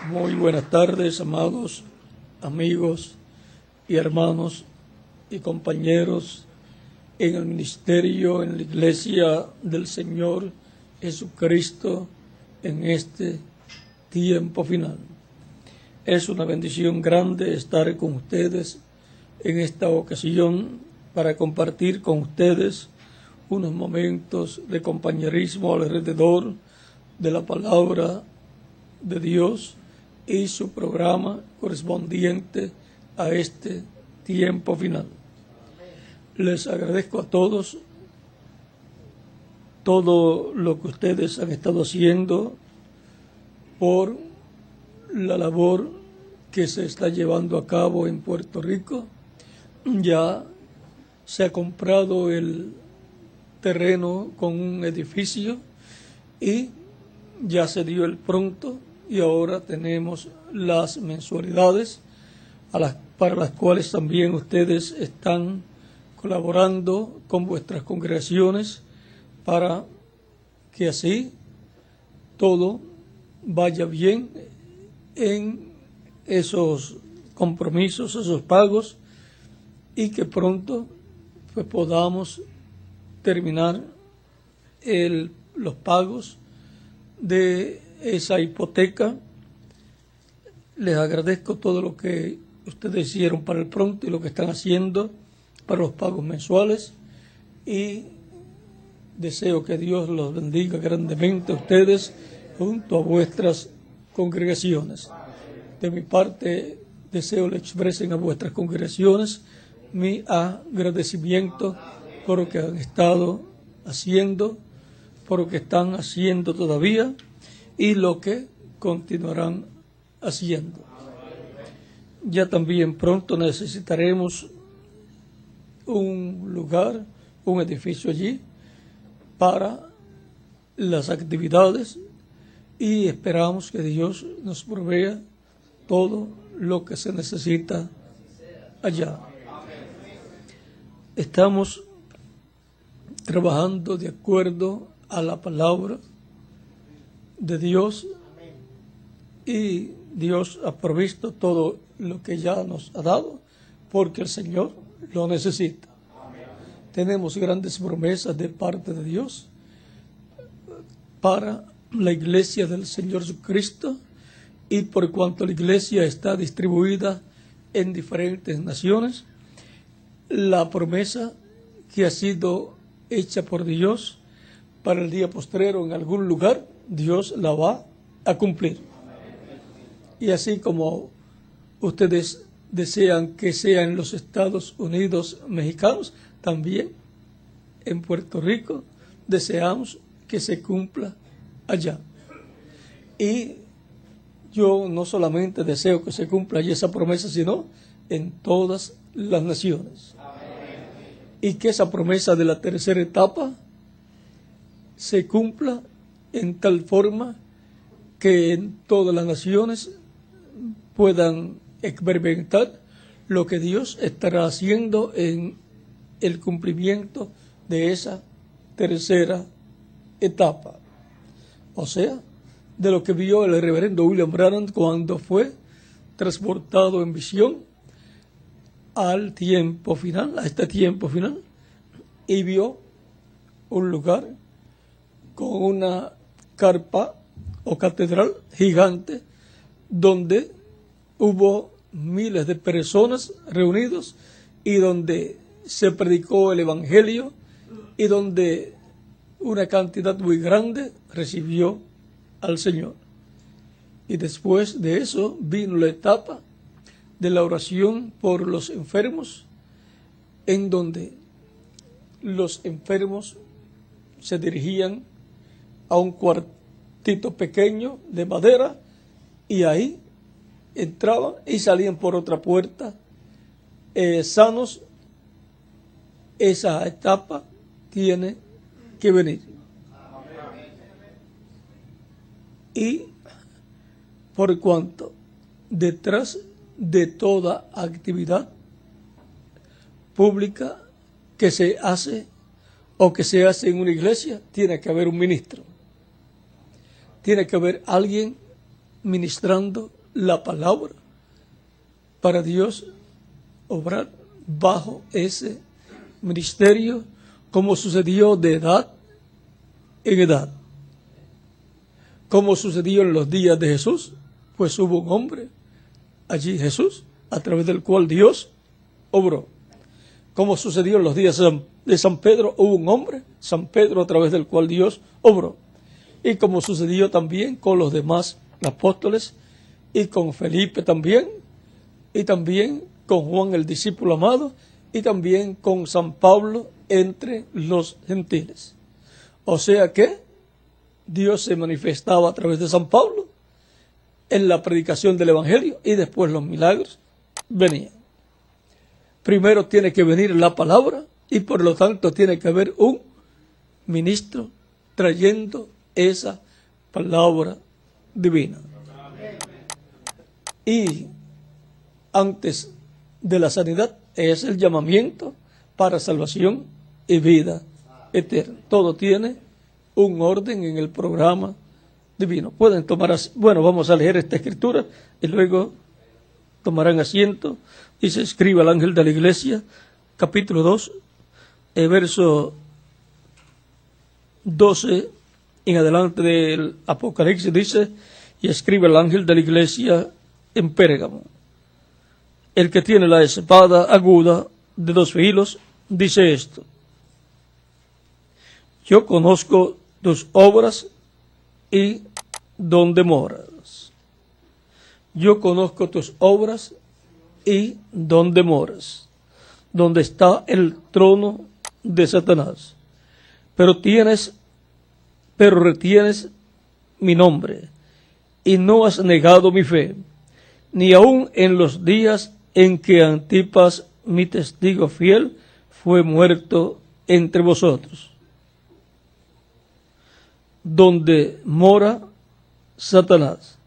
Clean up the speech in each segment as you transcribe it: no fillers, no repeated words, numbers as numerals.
Muy buenas tardes, amados amigos y hermanos y compañeros en el ministerio, en la iglesia del Señor Jesucristo en este tiempo final. Es una bendición grande estar con ustedes en esta ocasión para compartir con ustedes unos momentos de compañerismo alrededor de la palabra de Dios y su programa correspondiente a este tiempo final. Les agradezco a todos todo lo que ustedes han estado haciendo por la labor que se está llevando a cabo en Puerto Rico. Ya se ha comprado el terreno con un edificio y ya se dio el pronto y ahora tenemos las mensualidades para las cuales también ustedes están colaborando con vuestras congregaciones para que así todo vaya bien en esos compromisos, esos pagos, y que pronto pues podamos terminar los pagos de esa hipoteca. Les agradezco todo lo que ustedes hicieron para el pronto y lo que están haciendo para los pagos mensuales, y deseo que Dios los bendiga grandemente a ustedes junto a vuestras congregaciones. De mi parte, deseo le expresen a vuestras congregaciones mi agradecimiento por lo que han estado haciendo, por lo que están haciendo todavía y lo que continuarán haciendo. Ya también pronto necesitaremos un lugar, un edificio allí para las actividades, y esperamos que Dios nos provea todo lo que se necesita allá. Estamos trabajando de acuerdo a la palabra de Dios y Dios ha provisto todo lo que ya nos ha dado porque el Señor lo necesita. Tenemos grandes promesas de parte de Dios para la iglesia del Señor Jesucristo, y por cuanto la iglesia está distribuida en diferentes naciones, la promesa que ha sido hecha por Dios para el día postrero en algún lugar, Dios la va a cumplir. Y así como ustedes desean que sea en los Estados Unidos mexicanos, también en Puerto Rico deseamos que se cumpla allá. Y yo no solamente deseo que se cumpla allí esa promesa, sino en todas las naciones. Y que esa promesa de la tercera etapa se cumpla en tal forma que en todas las naciones puedan experimentar lo que Dios estará haciendo en el cumplimiento de esa tercera etapa. O sea, de lo que vio el reverendo William Branham cuando fue transportado en visión al tiempo final, a este tiempo final, y vio un lugar con una carpa o catedral gigante donde hubo miles de personas reunidos y donde se predicó el evangelio y donde una cantidad muy grande recibió al Señor. Y después de eso vino la etapa de la oración por los enfermos, en donde los enfermos se dirigían a un cuartito pequeño de madera y ahí entraban y salían por otra puerta sanos. Esa etapa tiene que venir. Y por cuanto detrás de toda actividad pública que se hace o que se hace en una iglesia, tiene que haber un ministro. Tiene que haber alguien ministrando la palabra para Dios obrar bajo ese ministerio, como sucedió de edad en edad. Como sucedió en los días de Jesús, pues hubo un hombre allí, Jesús, a través del cual Dios obró. Como sucedió en los días de San Pedro, hubo un hombre, San Pedro, a través del cual Dios obró. Y como sucedió también con los demás apóstoles, y con Felipe también, y también con Juan el discípulo amado, y también con San Pablo entre los gentiles. O sea que Dios se manifestaba a través de San Pablo en la predicación del Evangelio, y después los milagros venían. Primero tiene que venir la palabra, y por lo tanto tiene que haber un ministro trayendo esa palabra divina. Y antes de la sanidad es el llamamiento para salvación y vida eterna. Todo tiene un orden en el programa divino. Pueden tomar, bueno, vamos a leer esta escritura y luego tomarán asiento. Y se escribe al ángel de la iglesia, capítulo 2, verso 12 en adelante del Apocalipsis, dice: y escribe al ángel de la iglesia en Pérgamo, el que tiene la espada aguda de 2 filos, dice esto: yo conozco tus obras y dónde moras. Yo conozco tus obras y dónde moras, donde está el trono de Satanás. Pero retienes mi nombre, y no has negado mi fe, ni aun en los días en que Antipas, mi testigo fiel, fue muerto entre vosotros, donde mora Satanás.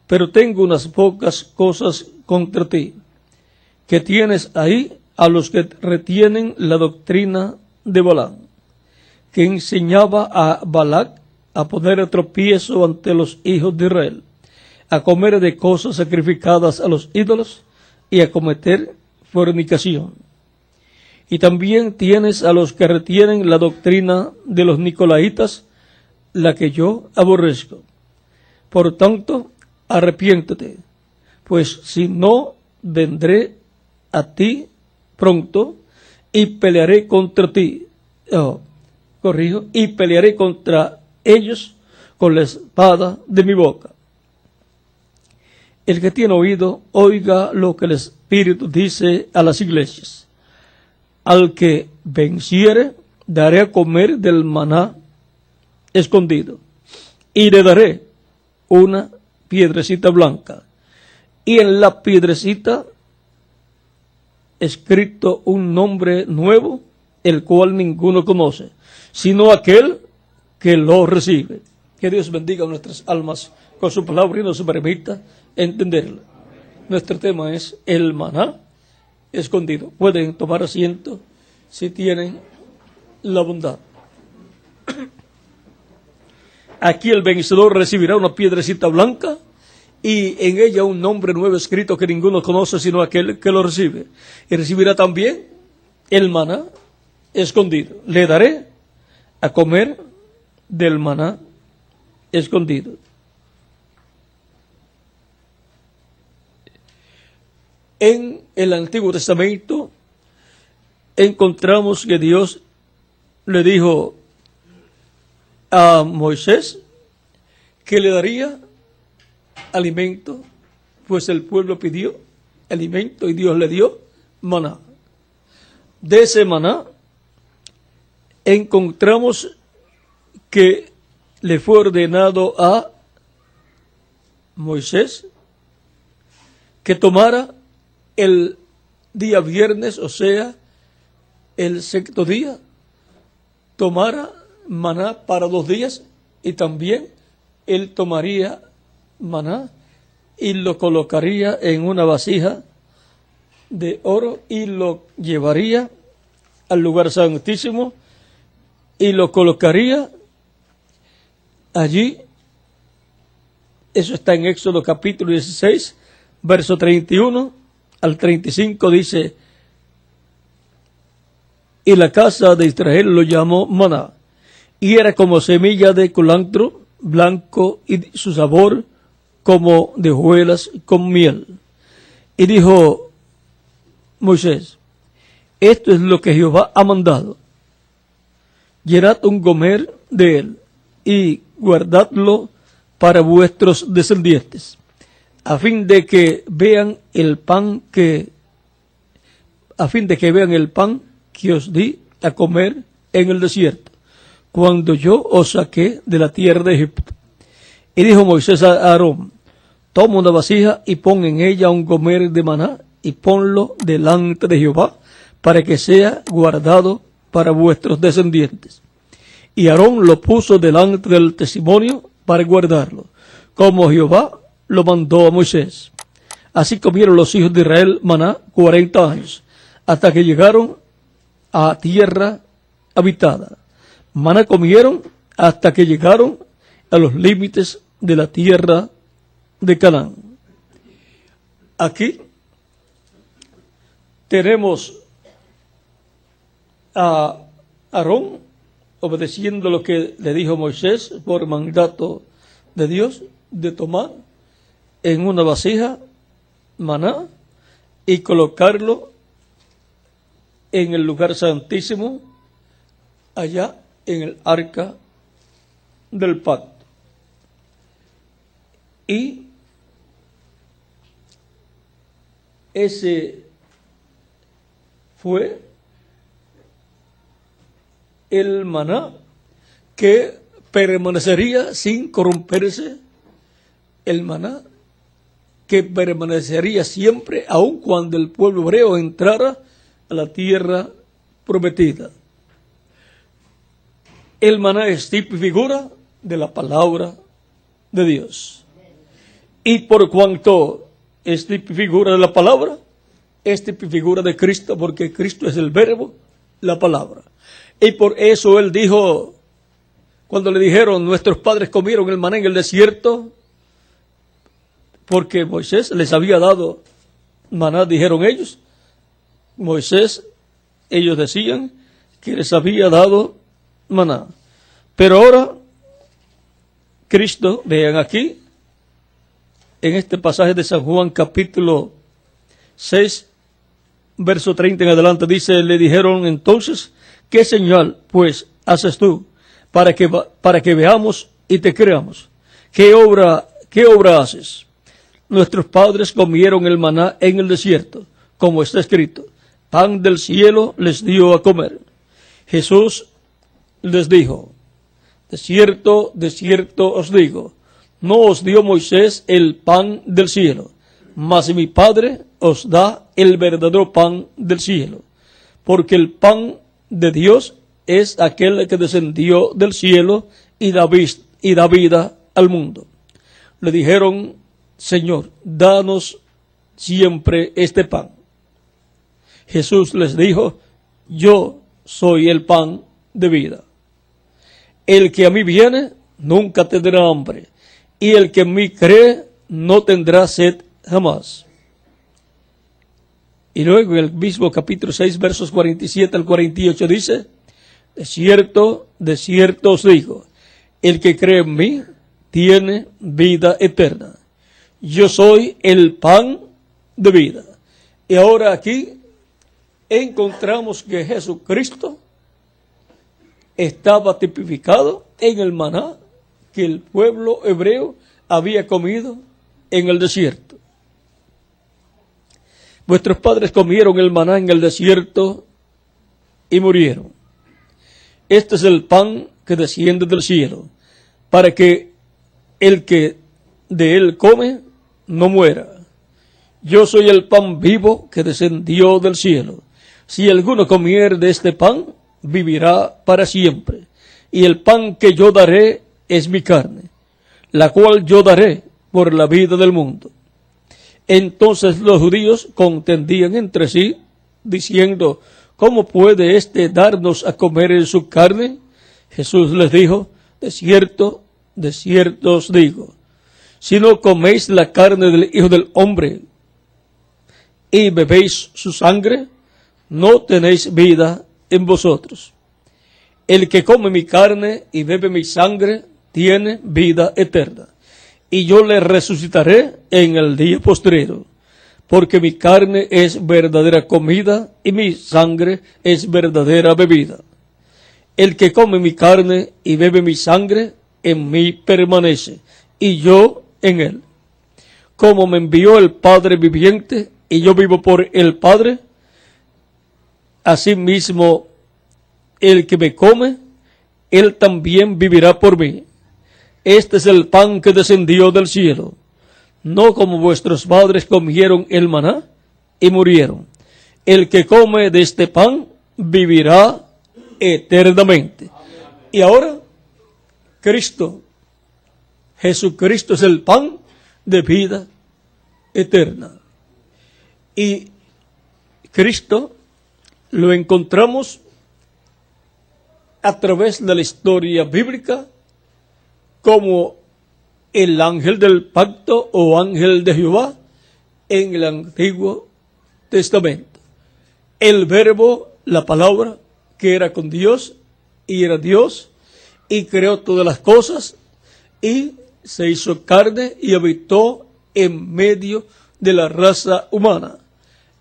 Pero tengo unas pocas cosas contra ti, que tienes ahí a los que retienen la doctrina de Balaam, que enseñaba a Balac a poner tropiezo ante los hijos de Israel, a comer de cosas sacrificadas a los ídolos y a cometer fornicación. Y también tienes a los que retienen la doctrina de los nicolaitas, la que yo aborrezco. Por tanto, arrepiéntete, pues si no, vendré a ti pronto y pelearé contra ti. Y pelearé contra ellos con la espada de mi boca. El que tiene oído, oiga lo que el Espíritu dice a las iglesias. Al que venciere, daré a comer del maná escondido, y le daré una piedrecita blanca, y en la piedrecita escrito un nombre nuevo, el cual ninguno conoce, sino aquel que lo recibe. Que Dios bendiga nuestras almas con su palabra y nos permita entenderla. Nuestro tema es el maná escondido. Pueden tomar asiento si tienen la bondad. Aquí el vencedor recibirá una piedrecita blanca y en ella un nombre nuevo escrito que ninguno conoce sino aquel que lo recibe. Y recibirá también el maná escondido. Le daré a comer del maná escondido. En el Antiguo Testamento encontramos que Dios le dijo a Moisés que le daría alimento, pues el pueblo pidió alimento y Dios le dio maná. De ese maná encontramos que le fue ordenado a Moisés que tomara el día viernes, o sea, el 6º día, tomara maná para 2 días, y también él tomaría maná y lo colocaría en una vasija de oro y lo llevaría al lugar santísimo y lo colocaría allí Eso está en Éxodo capítulo 16, verso 31 al 35, dice: y la casa de Israel lo llamó maná, y era como semilla de culantro blanco, y su sabor como de hojuelas con miel. Y dijo Moisés: esto es lo que Jehová ha mandado: llenad un gomer de él, y guardadlo para vuestros descendientes, a fin de que vean el pan que os di a comer en el desierto, cuando yo os saqué de la tierra de Egipto. Y dijo Moisés a Aarón: toma una vasija y pon en ella un gomer de maná, y ponlo delante de Jehová, para que sea guardado para vuestros descendientes. Y Aarón lo puso delante del testimonio para guardarlo, como Jehová lo mandó a Moisés. Así comieron los hijos de Israel maná 40 años, hasta que llegaron a tierra habitada. Maná comieron hasta que llegaron a los límites de la tierra de Canaán. Aquí tenemos a Aarón obedeciendo lo que le dijo Moisés por mandato de Dios, de tomar en una vasija maná y colocarlo en el lugar santísimo, allá en el arca del pacto. Y ese fue el maná que permanecería sin corromperse, el maná que permanecería siempre, aun cuando el pueblo hebreo entrara a la tierra prometida. El maná es tipo y figura de la palabra de Dios. Y por cuanto es tipo y figura de la palabra, es tipo y figura de Cristo, porque Cristo es el verbo, la palabra. Y por eso él dijo, cuando le dijeron: nuestros padres comieron el maná en el desierto, porque Moisés les había dado maná, dijeron ellos. Ellos decían que les había dado maná. Pero ahora, Cristo, vean aquí, en este pasaje de San Juan capítulo 6, verso 30 en adelante, dice: le dijeron entonces: ¿qué señal pues haces tú para que veamos y te creamos? ¿Qué obra haces? Nuestros padres comieron el maná en el desierto, como está escrito: pan del cielo les dio a comer. Jesús les dijo: de cierto, de cierto os digo, no os dio Moisés el pan del cielo, mas mi Padre os da el verdadero pan del cielo, porque el pan de Dios es aquel que descendió del cielo y da vida al mundo. Le dijeron: Señor, danos siempre este pan. Jesús les dijo: yo soy el pan de vida. El que a mí viene nunca tendrá hambre, y el que en mí cree no tendrá sed jamás. Y luego en el mismo capítulo 6, versos 47 al 48 dice: de cierto os digo, el que cree en mí tiene vida eterna. Yo soy el pan de vida. Y ahora aquí encontramos que Jesucristo estaba tipificado en el maná que el pueblo hebreo había comido en el desierto. Vuestros padres comieron el maná en el desierto y murieron. Este es el pan que desciende del cielo, para que el que de él come no muera. Yo soy el pan vivo que descendió del cielo. Si alguno comiere de este pan, vivirá para siempre. Y el pan que yo daré es mi carne, la cual yo daré por la vida del mundo. Entonces los judíos contendían entre sí, diciendo: ¿cómo puede éste darnos a comer en su carne? Jesús les dijo: de cierto os digo, Si no coméis la carne del Hijo del Hombre y bebéis su sangre, no tenéis vida en vosotros. El que come mi carne y bebe mi sangre tiene vida eterna, y yo le resucitaré en el día postrero, porque mi carne es verdadera comida y mi sangre es verdadera bebida. El que come mi carne y bebe mi sangre, en mí permanece, y yo en él. Como me envió el Padre viviente, y yo vivo por el Padre, asimismo el que me come, él también vivirá por mí. Este es el pan que descendió del cielo, no como vuestros padres comieron el maná y murieron. El que come de este pan vivirá eternamente. Y ahora, Cristo, Jesucristo es el pan de vida eterna. Y Cristo lo encontramos a través de la historia bíblica como el ángel del pacto o ángel de Jehová en el Antiguo Testamento. El verbo, la palabra, que era con Dios y era Dios y creó todas las cosas y se hizo carne y habitó en medio de la raza humana.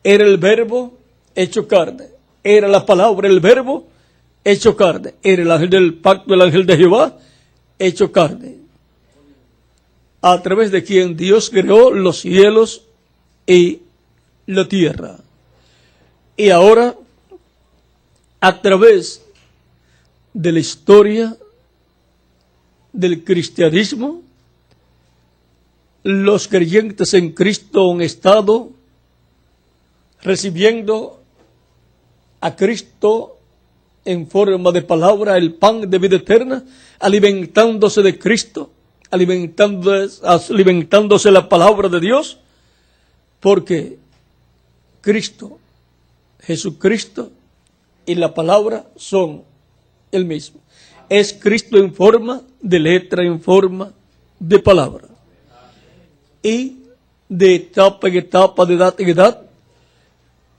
Era el verbo hecho carne, era la palabra, el verbo hecho carne, era el ángel del pacto, el ángel de Jehová hecho carne, a través de quien Dios creó los cielos y la tierra. Y ahora, a través de la historia del cristianismo, los creyentes en Cristo han estado recibiendo a Cristo en forma de palabra, el pan de vida eterna, alimentándose de Cristo, alimentándose la palabra de Dios, porque Cristo, Jesucristo y la palabra son el mismo. Es Cristo en forma de letra, en forma de palabra. Y de etapa en etapa, de edad en edad,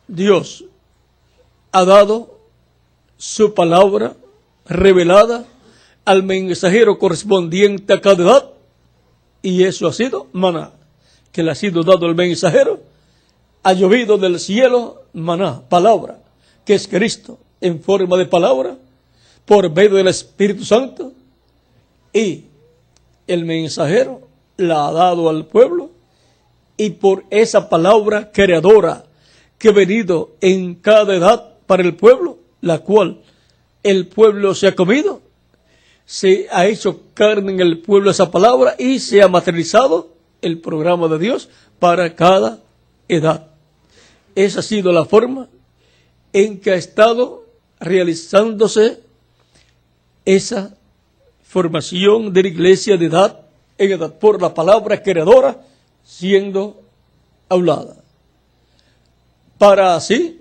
Dios ha dado su palabra revelada al mensajero correspondiente a cada edad, y eso ha sido maná, que le ha sido dado al mensajero. Ha llovido del cielo maná, palabra, que es Cristo en forma de palabra, por medio del Espíritu Santo, y el mensajero la ha dado al pueblo, y por esa palabra creadora que ha venido en cada edad para el pueblo, la cual el pueblo se ha comido, se ha hecho carne en el pueblo esa palabra y se ha materializado el programa de Dios para cada edad. Esa ha sido la forma en que ha estado realizándose esa formación de la iglesia de edad en edad, por la palabra creadora siendo hablada. Para así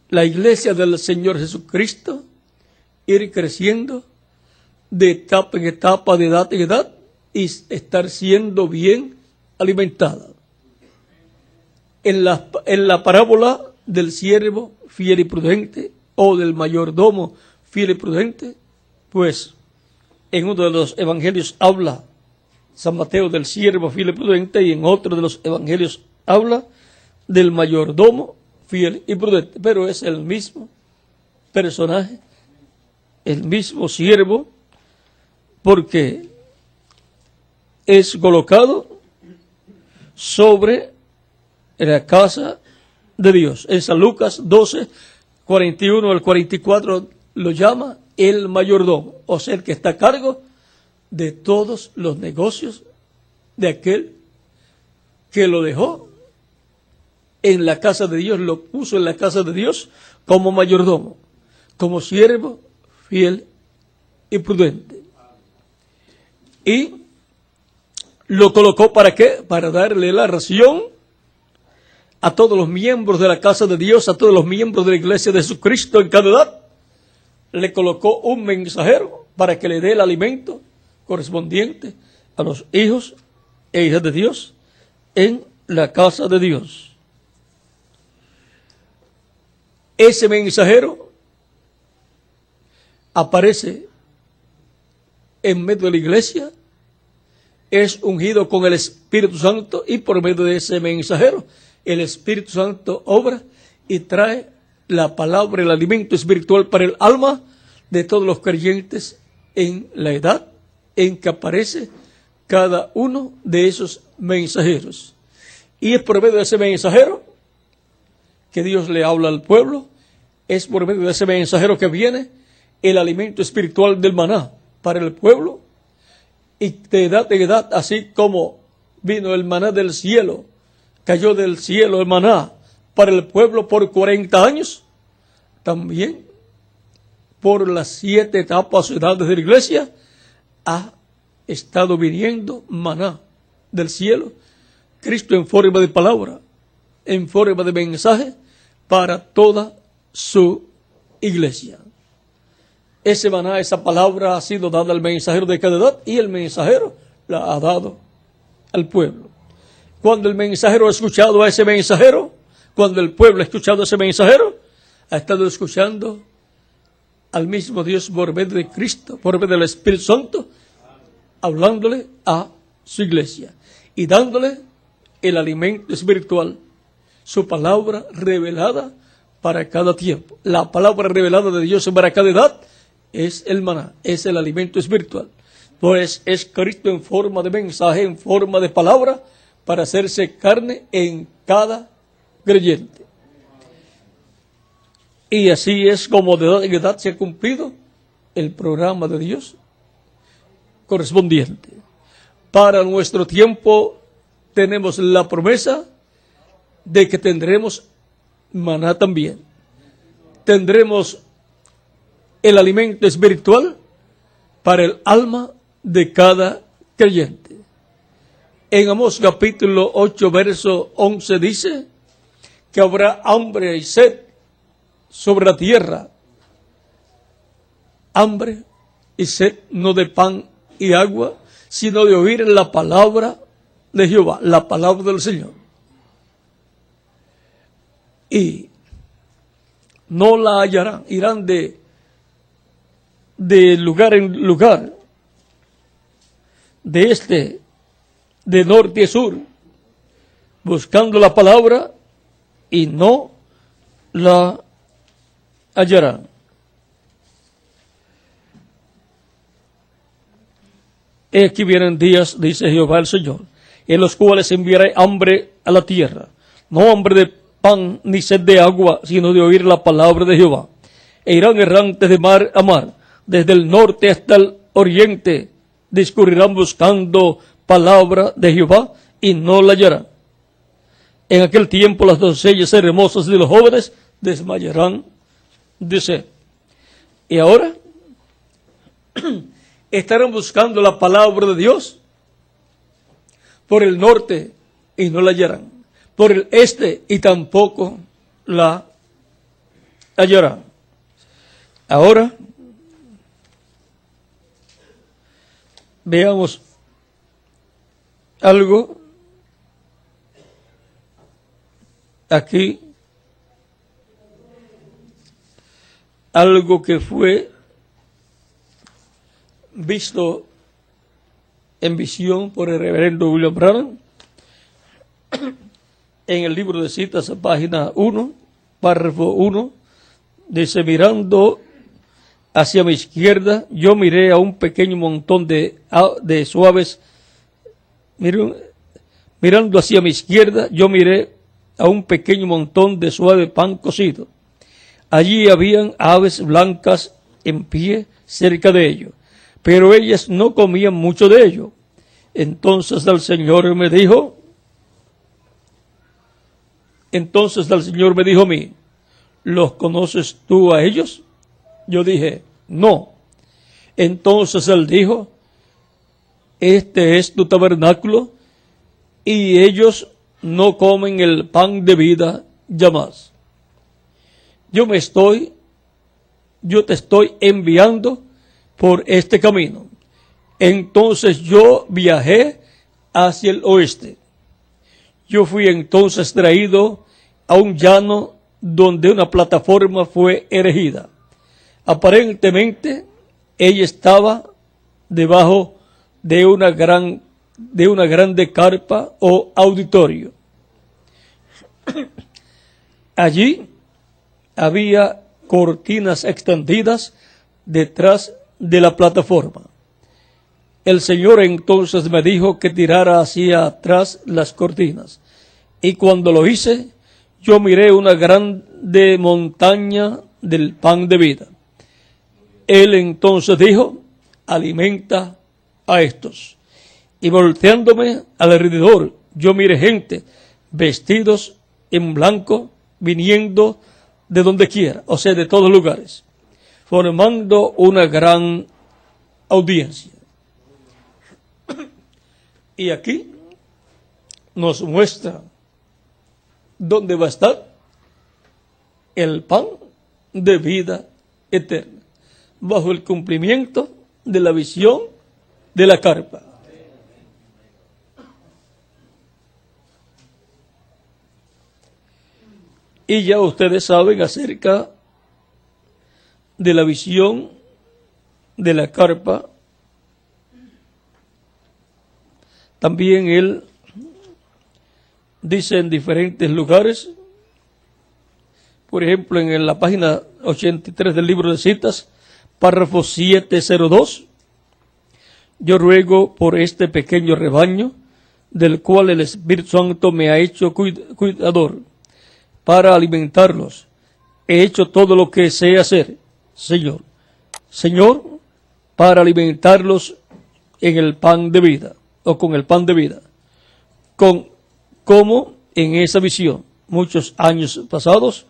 la iglesia del Señor Jesucristo ir creciendo de etapa en etapa, de edad en edad, y estar siendo bien alimentada. En la parábola del siervo fiel y prudente, o del mayordomo fiel y prudente, pues en uno de los evangelios habla San Mateo del siervo fiel y prudente, y en otro de los evangelios habla del mayordomo fiel y prudente, pero es el mismo personaje, el mismo siervo, porque es colocado sobre la casa de Dios. En San Lucas 12, 41 al 44 lo llama el mayordomo, o sea, el que está a cargo de todos los negocios de aquel que lo dejó en la casa de Dios, lo puso en la casa de Dios como mayordomo, como siervo fiel y prudente. Y lo colocó ¿para qué? Para darle la ración a todos los miembros de la casa de Dios, a todos los miembros de la iglesia de Jesucristo en cada edad. Le colocó un mensajero para que le dé el alimento correspondiente a los hijos e hijas de Dios en la casa de Dios. Ese mensajero aparece en medio de la iglesia, es ungido con el Espíritu Santo y por medio de ese mensajero el Espíritu Santo obra y trae la palabra, el alimento espiritual para el alma de todos los creyentes en la edad en que aparece cada uno de esos mensajeros. Y es por medio de ese mensajero que Dios le habla al pueblo, es por medio de ese mensajero que viene el alimento espiritual del maná para el pueblo, y de edad en edad, así como vino el maná del cielo, cayó del cielo el maná para el pueblo por 40 años, también por las 7 etapas o edades de la iglesia ha estado viniendo maná del cielo, Cristo en forma de palabra, en forma de mensaje para toda su iglesia. Ese maná, esa palabra ha sido dada al mensajero de cada edad y el mensajero la ha dado al pueblo. Cuando el mensajero ha escuchado a ese mensajero, cuando el pueblo ha escuchado a ese mensajero, ha estado escuchando al mismo Dios por medio de Cristo, por medio del Espíritu Santo, hablándole a su iglesia y dándole el alimento espiritual, su palabra revelada para cada tiempo. La palabra revelada de Dios para cada edad es el maná, es el alimento espiritual. Pues es Cristo en forma de mensaje, en forma de palabra, para hacerse carne en cada creyente. Y así es como de edad en edad se ha cumplido el programa de Dios correspondiente. Para nuestro tiempo tenemos la promesa de que tendremos maná también. Tendremos el alimento espiritual para el alma de cada creyente. En Amós capítulo 8, verso 11 dice que habrá hambre y sed sobre la tierra. Hambre y sed no de pan y agua, sino de oír la palabra de Jehová, la palabra del Señor. Y no la hallarán, irán de lugar en lugar, de este, de norte a sur, buscando la palabra y no la hallarán. He aquí vienen días, dice Jehová el Señor, en los cuales enviaré hambre a la tierra, no hambre de pan ni sed de agua, sino de oír la palabra de Jehová. E irán errantes de mar a mar, desde el norte hasta el oriente, discurrirán buscando palabra de Jehová y no la hallarán. En aquel tiempo las doncellas hermosas de los jóvenes desmayarán de sed. Y ahora estarán buscando la palabra de Dios por el norte y no la hallarán, por el este y tampoco la hallarán. Ahora veamos algo aquí, algo que fue visto en visión por el reverendo William Branham en el libro de citas, página 1, párrafo 1, dice: mirando hacia mi izquierda, yo miré a un pequeño montón de suaves. Mirando hacia mi izquierda, yo miré a un pequeño montón de suave pan cocido. Allí habían aves blancas en pie cerca de ello, pero ellas no comían mucho de ello. Entonces el Señor me dijo a mí: ¿los conoces tú a ellos? Yo dije: no. Entonces él dijo: este es tu tabernáculo, y ellos no comen el pan de vida jamás. Yo te estoy enviando por este camino. Entonces yo viajé hacia el oeste. Yo fui entonces traído a un llano donde una plataforma fue erigida. Aparentemente ella estaba debajo de una grande carpa o auditorio. Allí había cortinas extendidas detrás de la plataforma. El Señor entonces me dijo que tirara hacia atrás las cortinas. Y cuando lo hice, yo miré una grande montaña del pan de vida. Él entonces dijo, alimenta a estos. Y volteándome alrededor, yo miré gente vestidos en blanco, viniendo de donde quiera, o sea, de todos lugares, formando una gran audiencia. Y aquí nos muestra dónde va a estar el pan de vida eterna, bajo el cumplimiento de la visión de la carpa. Y ya ustedes saben acerca de la visión de la carpa. También él dice en diferentes lugares, por ejemplo en la página 83 del libro de citas, párrafo 702, yo ruego por este pequeño rebaño, del cual el Espíritu Santo me ha hecho cuidador, para alimentarlos. He hecho todo lo que sé hacer, Señor. Señor, para alimentarlos en el pan de vida, o con el pan de vida. Como en esa visión, muchos años pasados,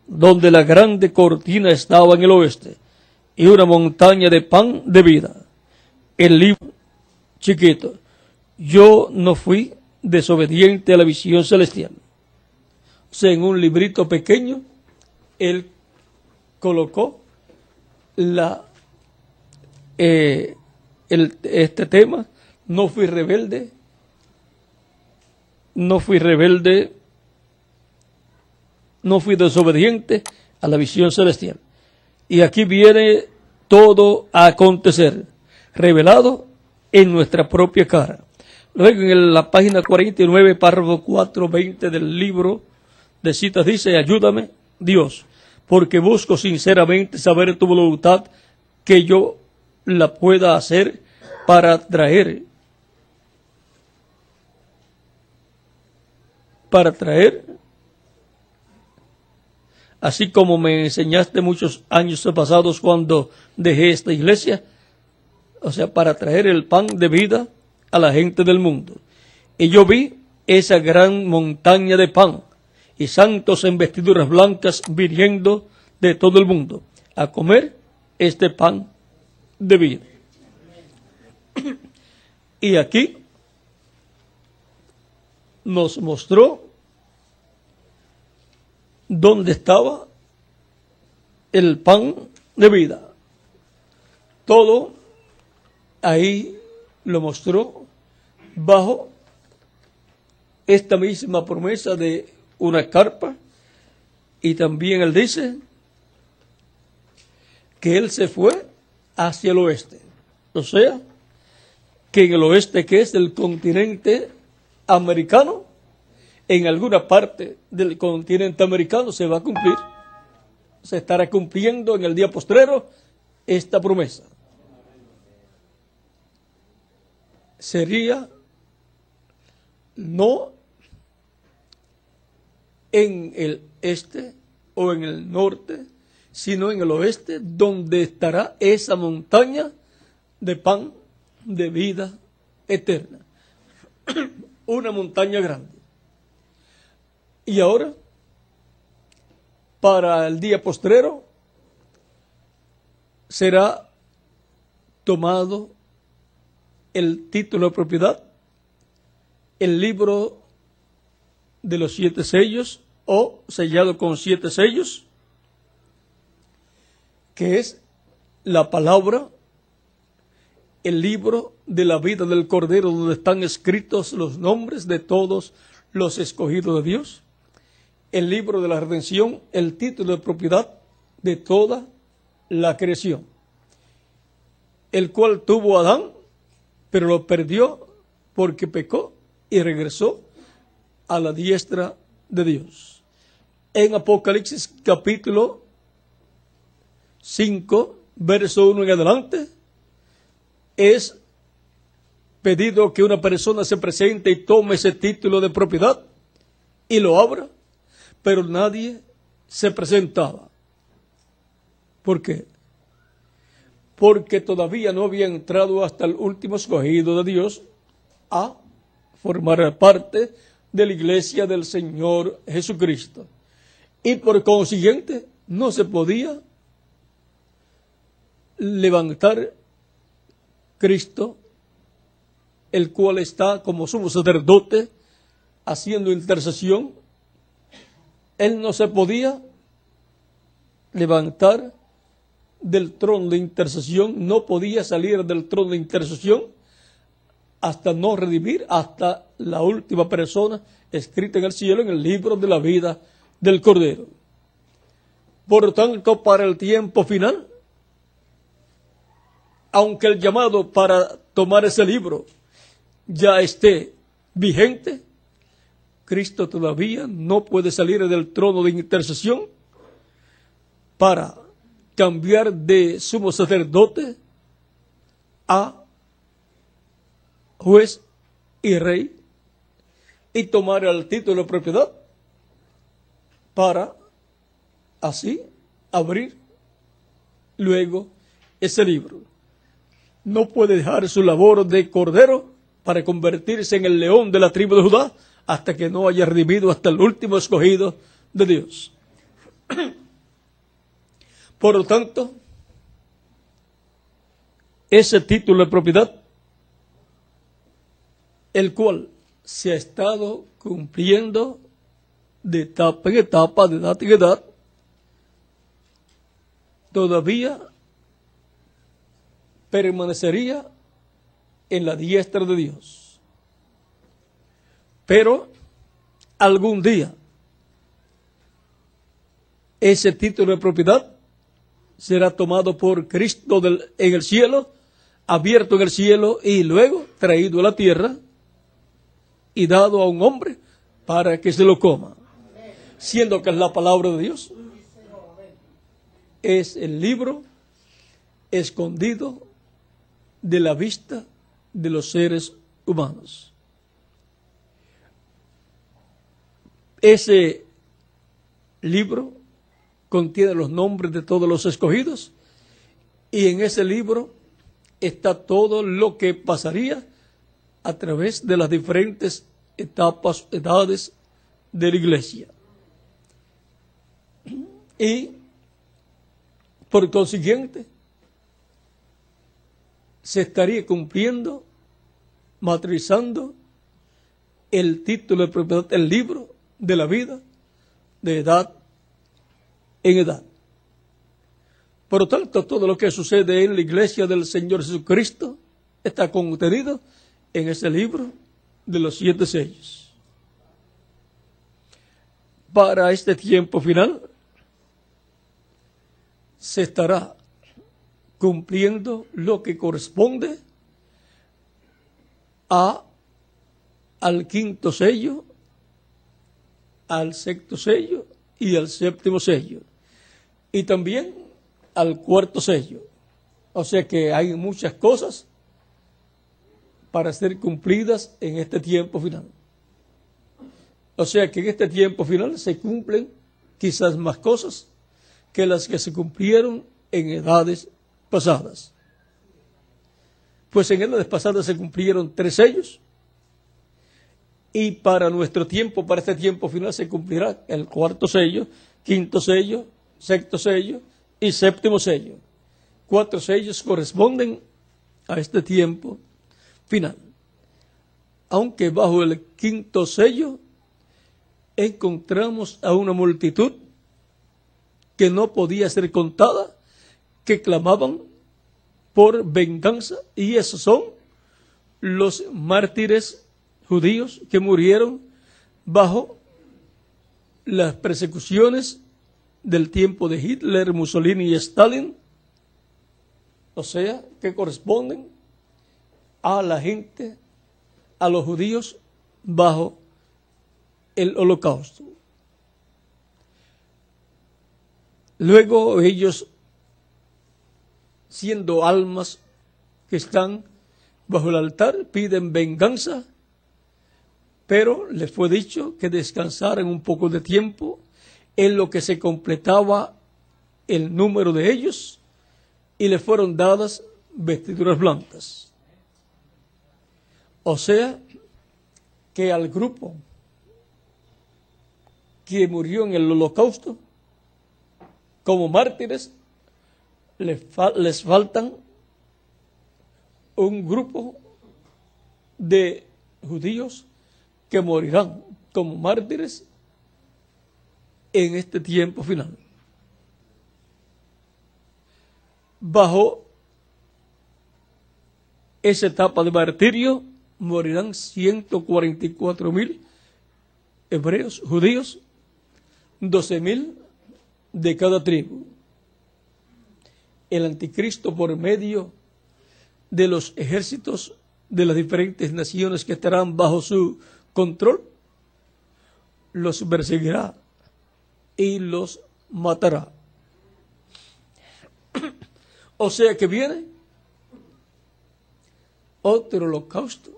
donde la grande cortina estaba en el oeste, y una montaña de pan de vida. El libro chiquito. Yo no fui desobediente a la visión celestial. O sea, en un librito pequeño, él colocó este tema. No fui rebelde, no fui desobediente a la visión celestial. Y aquí viene todo a acontecer, revelado en nuestra propia cara. Luego en la página 49, párrafo 420 del libro de citas dice, ayúdame, Dios, porque busco sinceramente saber tu voluntad, que yo la pueda hacer para traer, así como me enseñaste muchos años pasados cuando dejé esta iglesia, o sea, para traer el pan de vida a la gente del mundo. Y yo vi esa gran montaña de pan y santos en vestiduras blancas viniendo de todo el mundo a comer este pan de vida. Y aquí nos mostró dónde estaba el pan de vida. Todo ahí lo mostró bajo esta misma promesa de una carpa. Y también él dice que él se fue hacia el oeste. O sea, que en el oeste, que es el continente americano, en alguna parte del continente americano se va a cumplir, se estará cumpliendo en el día postrero esta promesa. Sería no en el este o en el norte, sino en el oeste, donde estará esa montaña de pan de vida eterna. Una montaña grande. Y ahora, para el día postrero, será tomado el título de propiedad, el libro de los 7 sellos, o sellado con 7 sellos, que es la palabra el libro de la vida del Cordero, donde están escritos los nombres de todos los escogidos de Dios, el libro de la redención, el título de propiedad de toda la creación, el cual tuvo Adán, pero lo perdió porque pecó y regresó a la diestra de Dios. En Apocalipsis capítulo 5, verso 1 en adelante, es pedido que una persona se presente y tome ese título de propiedad y lo abra, pero nadie se presentaba. ¿Por qué? Porque todavía no había entrado hasta el último escogido de Dios a formar parte de la iglesia del Señor Jesucristo. Y por consiguiente no se podía levantar Cristo, el cual está como sumo sacerdote haciendo intercesión. Él no se podía levantar del trono de intercesión, no podía salir del trono de intercesión hasta no redimir hasta la última persona escrita en el cielo, en el libro de la vida del Cordero. Por tanto, para el tiempo final, aunque el llamado para tomar ese libro ya esté vigente, Cristo todavía no puede salir del trono de intercesión para cambiar de sumo sacerdote a juez y rey y tomar el título de propiedad para así abrir luego ese libro. No puede dejar su labor de cordero para convertirse en el león de la tribu de Judá hasta que no haya redimido hasta el último escogido de Dios. Por lo tanto, ese título de propiedad, el cual se ha estado cumpliendo de etapa en etapa, de edad en edad, todavía permanecería en la diestra de Dios. Pero algún día ese título de propiedad será tomado por Cristo en el cielo, abierto en el cielo y luego traído a la tierra y dado a un hombre para que se lo coma, siendo que es la palabra de Dios. Es el libro escondido de la vista de los seres humanos. Ese libro contiene los nombres de todos los escogidos y en ese libro está todo lo que pasaría a través de las diferentes etapas, edades de la iglesia. Y por consiguiente se estaría cumpliendo, materializando el título de propiedad, el libro de la vida, de edad en edad. Por lo tanto, todo lo que sucede en la iglesia del Señor Jesucristo está contenido en ese libro de los 7 sellos. Para este tiempo final, se estará cumpliendo lo que corresponde al 5º sello, al 6º sello y al 7º sello, y también al 4º sello. O sea que hay muchas cosas para ser cumplidas en este tiempo final. O sea que en este tiempo final se cumplen quizás más cosas que las que se cumplieron en edades pasadas. Pues en edades pasadas se cumplieron 3 sellos y para nuestro tiempo, para este tiempo final, se cumplirá el 4º sello, 5º sello, 6º sello y 7º sello. 4 sellos corresponden a este tiempo final. Aunque bajo el 5º sello encontramos a una multitud que no podía ser contada, que clamaban por venganza, y esos son los mártires judíos que murieron bajo las persecuciones del tiempo de Hitler, Mussolini y Stalin, o sea, que corresponden a la gente, a los judíos bajo el Holocausto. Luego ellos, siendo almas que están bajo el altar, piden venganza, pero les fue dicho que descansaran un poco de tiempo en lo que se completaba el número de ellos, y les fueron dadas vestiduras blancas. O sea, que al grupo que murió en el Holocausto como mártires les faltan un grupo de judíos que morirán como mártires en este tiempo final. Bajo esa etapa de martirio morirán 144,000 hebreos, judíos, 12,000 de cada tribu. El anticristo, por medio de los ejércitos de las diferentes naciones que estarán bajo su control, los perseguirá y los matará. O sea que viene otro holocausto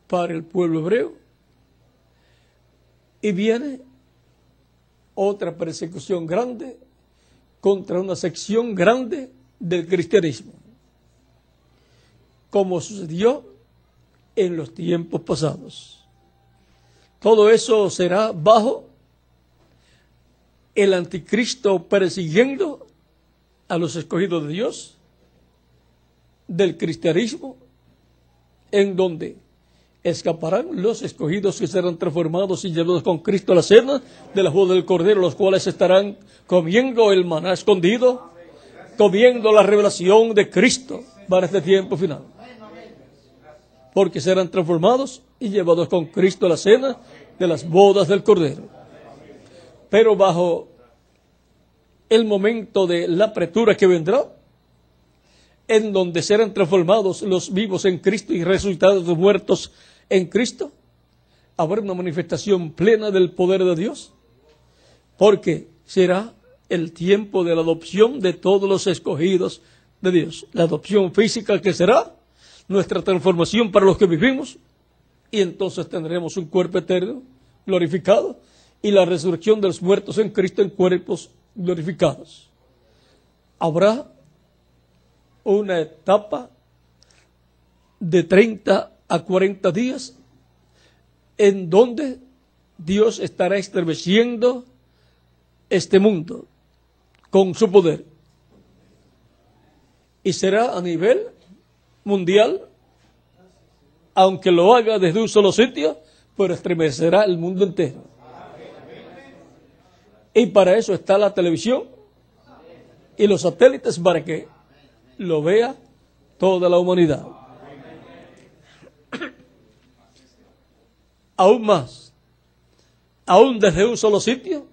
para el pueblo hebreo, y viene otra persecución grande contra una sección grande del cristianismo, como sucedió en los tiempos pasados. Todo eso será bajo el anticristo persiguiendo a los escogidos de Dios del cristianismo, en donde escaparán los escogidos que serán transformados y llevados con Cristo a la cena de la boda del Cordero, los cuales estarán comiendo el maná escondido, comiendo la revelación de Cristo para este tiempo final, porque serán transformados y llevados con Cristo a la cena de las bodas del Cordero. Pero bajo el momento de la apretura que vendrá, en donde serán transformados los vivos en Cristo y resucitados los muertos en Cristo, habrá una manifestación plena del poder de Dios, porque será el tiempo de la adopción de todos los escogidos de Dios. La adopción física, que será nuestra transformación para los que vivimos, y entonces tendremos un cuerpo eterno glorificado, y la resurrección de los muertos en Cristo en cuerpos glorificados. Habrá una etapa de 30 a 40 días en donde Dios estará estremeciendo este mundo con su poder, y será a nivel mundial, aunque lo haga desde un solo sitio, pero estremecerá el mundo entero. Y para eso está la televisión y los satélites, para que lo vea toda la humanidad. Aún más, aún desde un solo sitio,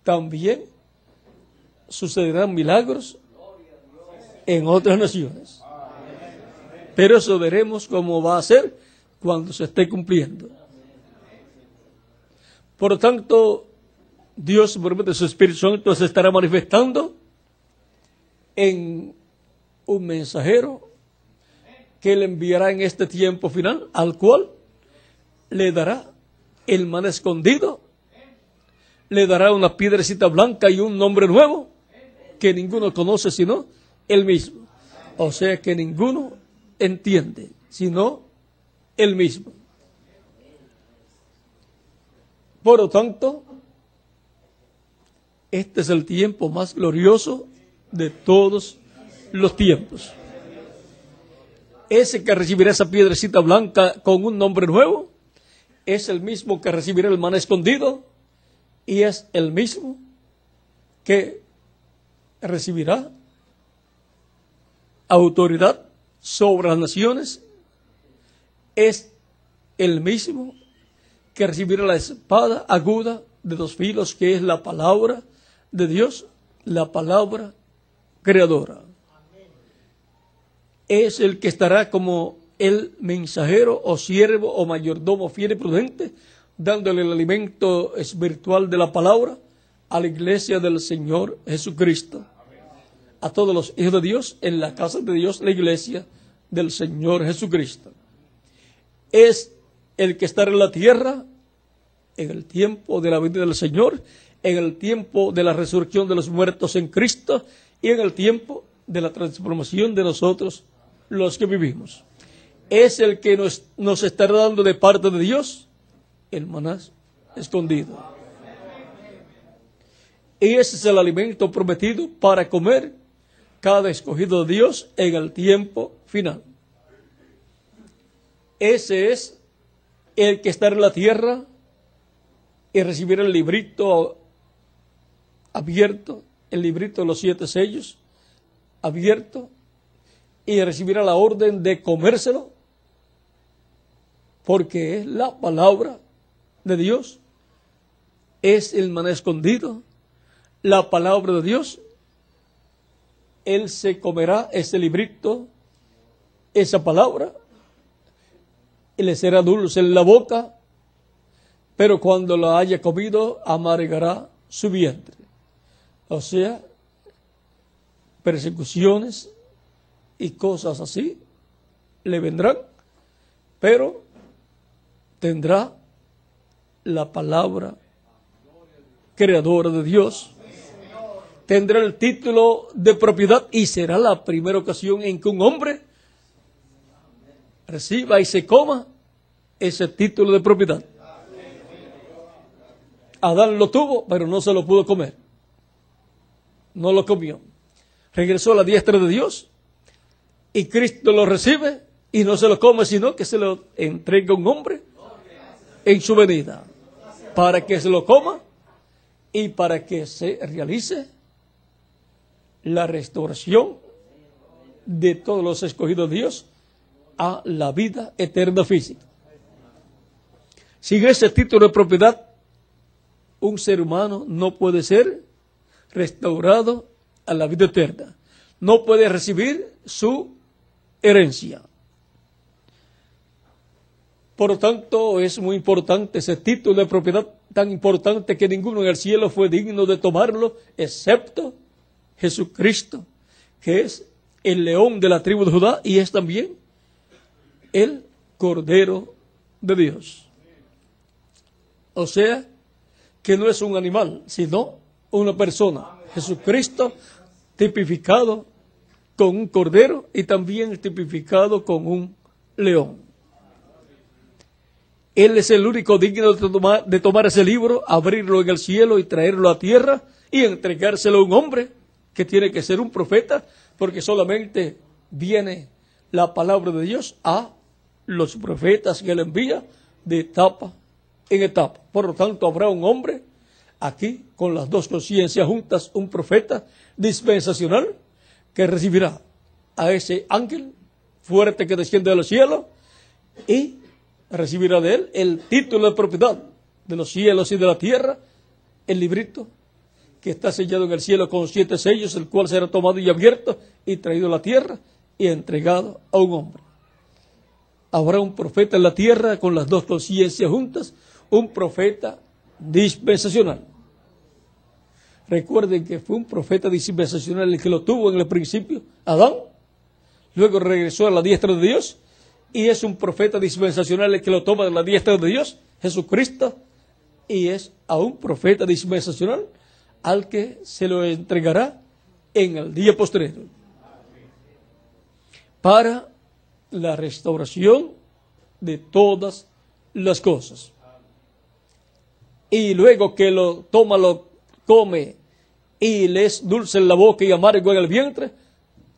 también sucederán milagros en otras naciones. Pero eso veremos cómo va a ser cuando se esté cumpliendo. Por lo tanto, Dios, por medio de su Espíritu Santo, se estará manifestando en un mensajero que Él enviará en este tiempo final, al cual le dará el maná escondido, le dará una piedrecita blanca y un nombre nuevo que ninguno conoce sino Él mismo. O sea que ninguno entiende sino Él mismo. Por lo tanto, este es el tiempo más glorioso de todos los tiempos. Ese que recibirá esa piedrecita blanca con un nombre nuevo es el mismo que recibirá el maná escondido, y es el mismo que recibirá autoridad sobre las naciones, es el mismo que recibirá la espada aguda de dos filos, que es la palabra de Dios, la palabra creadora. Es el que estará como el mensajero o siervo o mayordomo fiel y prudente, dándole el alimento espiritual de la palabra a la iglesia del Señor Jesucristo, a todos los hijos de Dios en la casa de Dios, la iglesia del Señor Jesucristo. Es el que estará en la tierra en el tiempo de la venida del Señor, en el tiempo de la resurrección de los muertos en Cristo y en el tiempo de la transformación de nosotros los que vivimos. Es el que nos estará dando de parte de Dios el maná escondido. Y ese es el alimento prometido para comer cada escogido de Dios en el tiempo final. Ese es el que está en la tierra y recibirá el librito abierto, el librito de los 7 sellos abierto, y recibirá la orden de comérselo, porque es la palabra de Dios, es el maná escondido, la palabra de Dios. Él se comerá ese librito, esa palabra, y le será dulce en la boca, pero cuando la haya comido, amargará su vientre. O sea, persecuciones y cosas así le vendrán, pero tendrá la palabra creadora de Dios, tendrá el título de propiedad, y será la primera ocasión en que un hombre reciba y se coma ese título de propiedad. Adán lo tuvo, pero no se lo pudo comer. No lo comió. Regresó a la diestra de Dios y Cristo lo recibe y no se lo come, sino que se lo entrega a un hombre en su venida, para que se lo coma y para que se realice la restauración de todos los escogidos de Dios a la vida eterna física. Sin ese título de propiedad, un ser humano no puede ser restaurado a la vida eterna. No puede recibir su herencia. Por lo tanto, es muy importante ese título de propiedad, tan importante que ninguno en el cielo fue digno de tomarlo, excepto Jesucristo, que es el león de la tribu de Judá y es también el Cordero de Dios. O sea, que no es un animal, sino una persona. Jesucristo tipificado con un cordero y también tipificado con un león. Él es el único digno de tomar ese libro, abrirlo en el cielo y traerlo a tierra y entregárselo a un hombre que tiene que ser un profeta, porque solamente viene la palabra de Dios a los profetas que él envía de etapa en etapa. Por lo tanto, habrá un hombre aquí con las dos conciencias juntas, un profeta dispensacional que recibirá a ese ángel fuerte que desciende de los cielos y recibirá de él el título de propiedad de los cielos y de la tierra, el librito que está sellado en el cielo con 7 sellos, el cual será tomado y abierto y traído a la tierra y entregado a un hombre. Habrá un profeta en la tierra con las dos conciencias juntas, un profeta dispensacional. Recuerden que fue un profeta dispensacional el que lo tuvo en el principio, Adán, luego regresó a la diestra de Dios, y es un profeta dispensacional el que lo toma de la diestra de Dios, Jesucristo, y es a un profeta dispensacional al que se lo entregará en el día postrero para la restauración de todas las cosas. Y luego que lo toma, lo come y le es dulce en la boca y amargo en el vientre,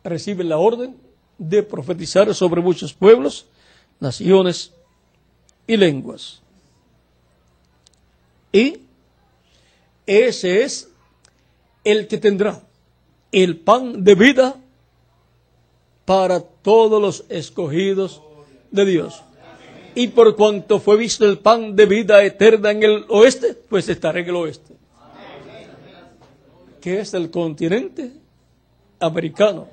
recibe la orden de profetizar sobre muchos pueblos, naciones y lenguas. Y ese es el que tendrá el pan de vida para todos los escogidos de Dios. Y por cuanto fue visto el pan de vida eterna en el oeste, pues estará en el oeste, que es el continente americano,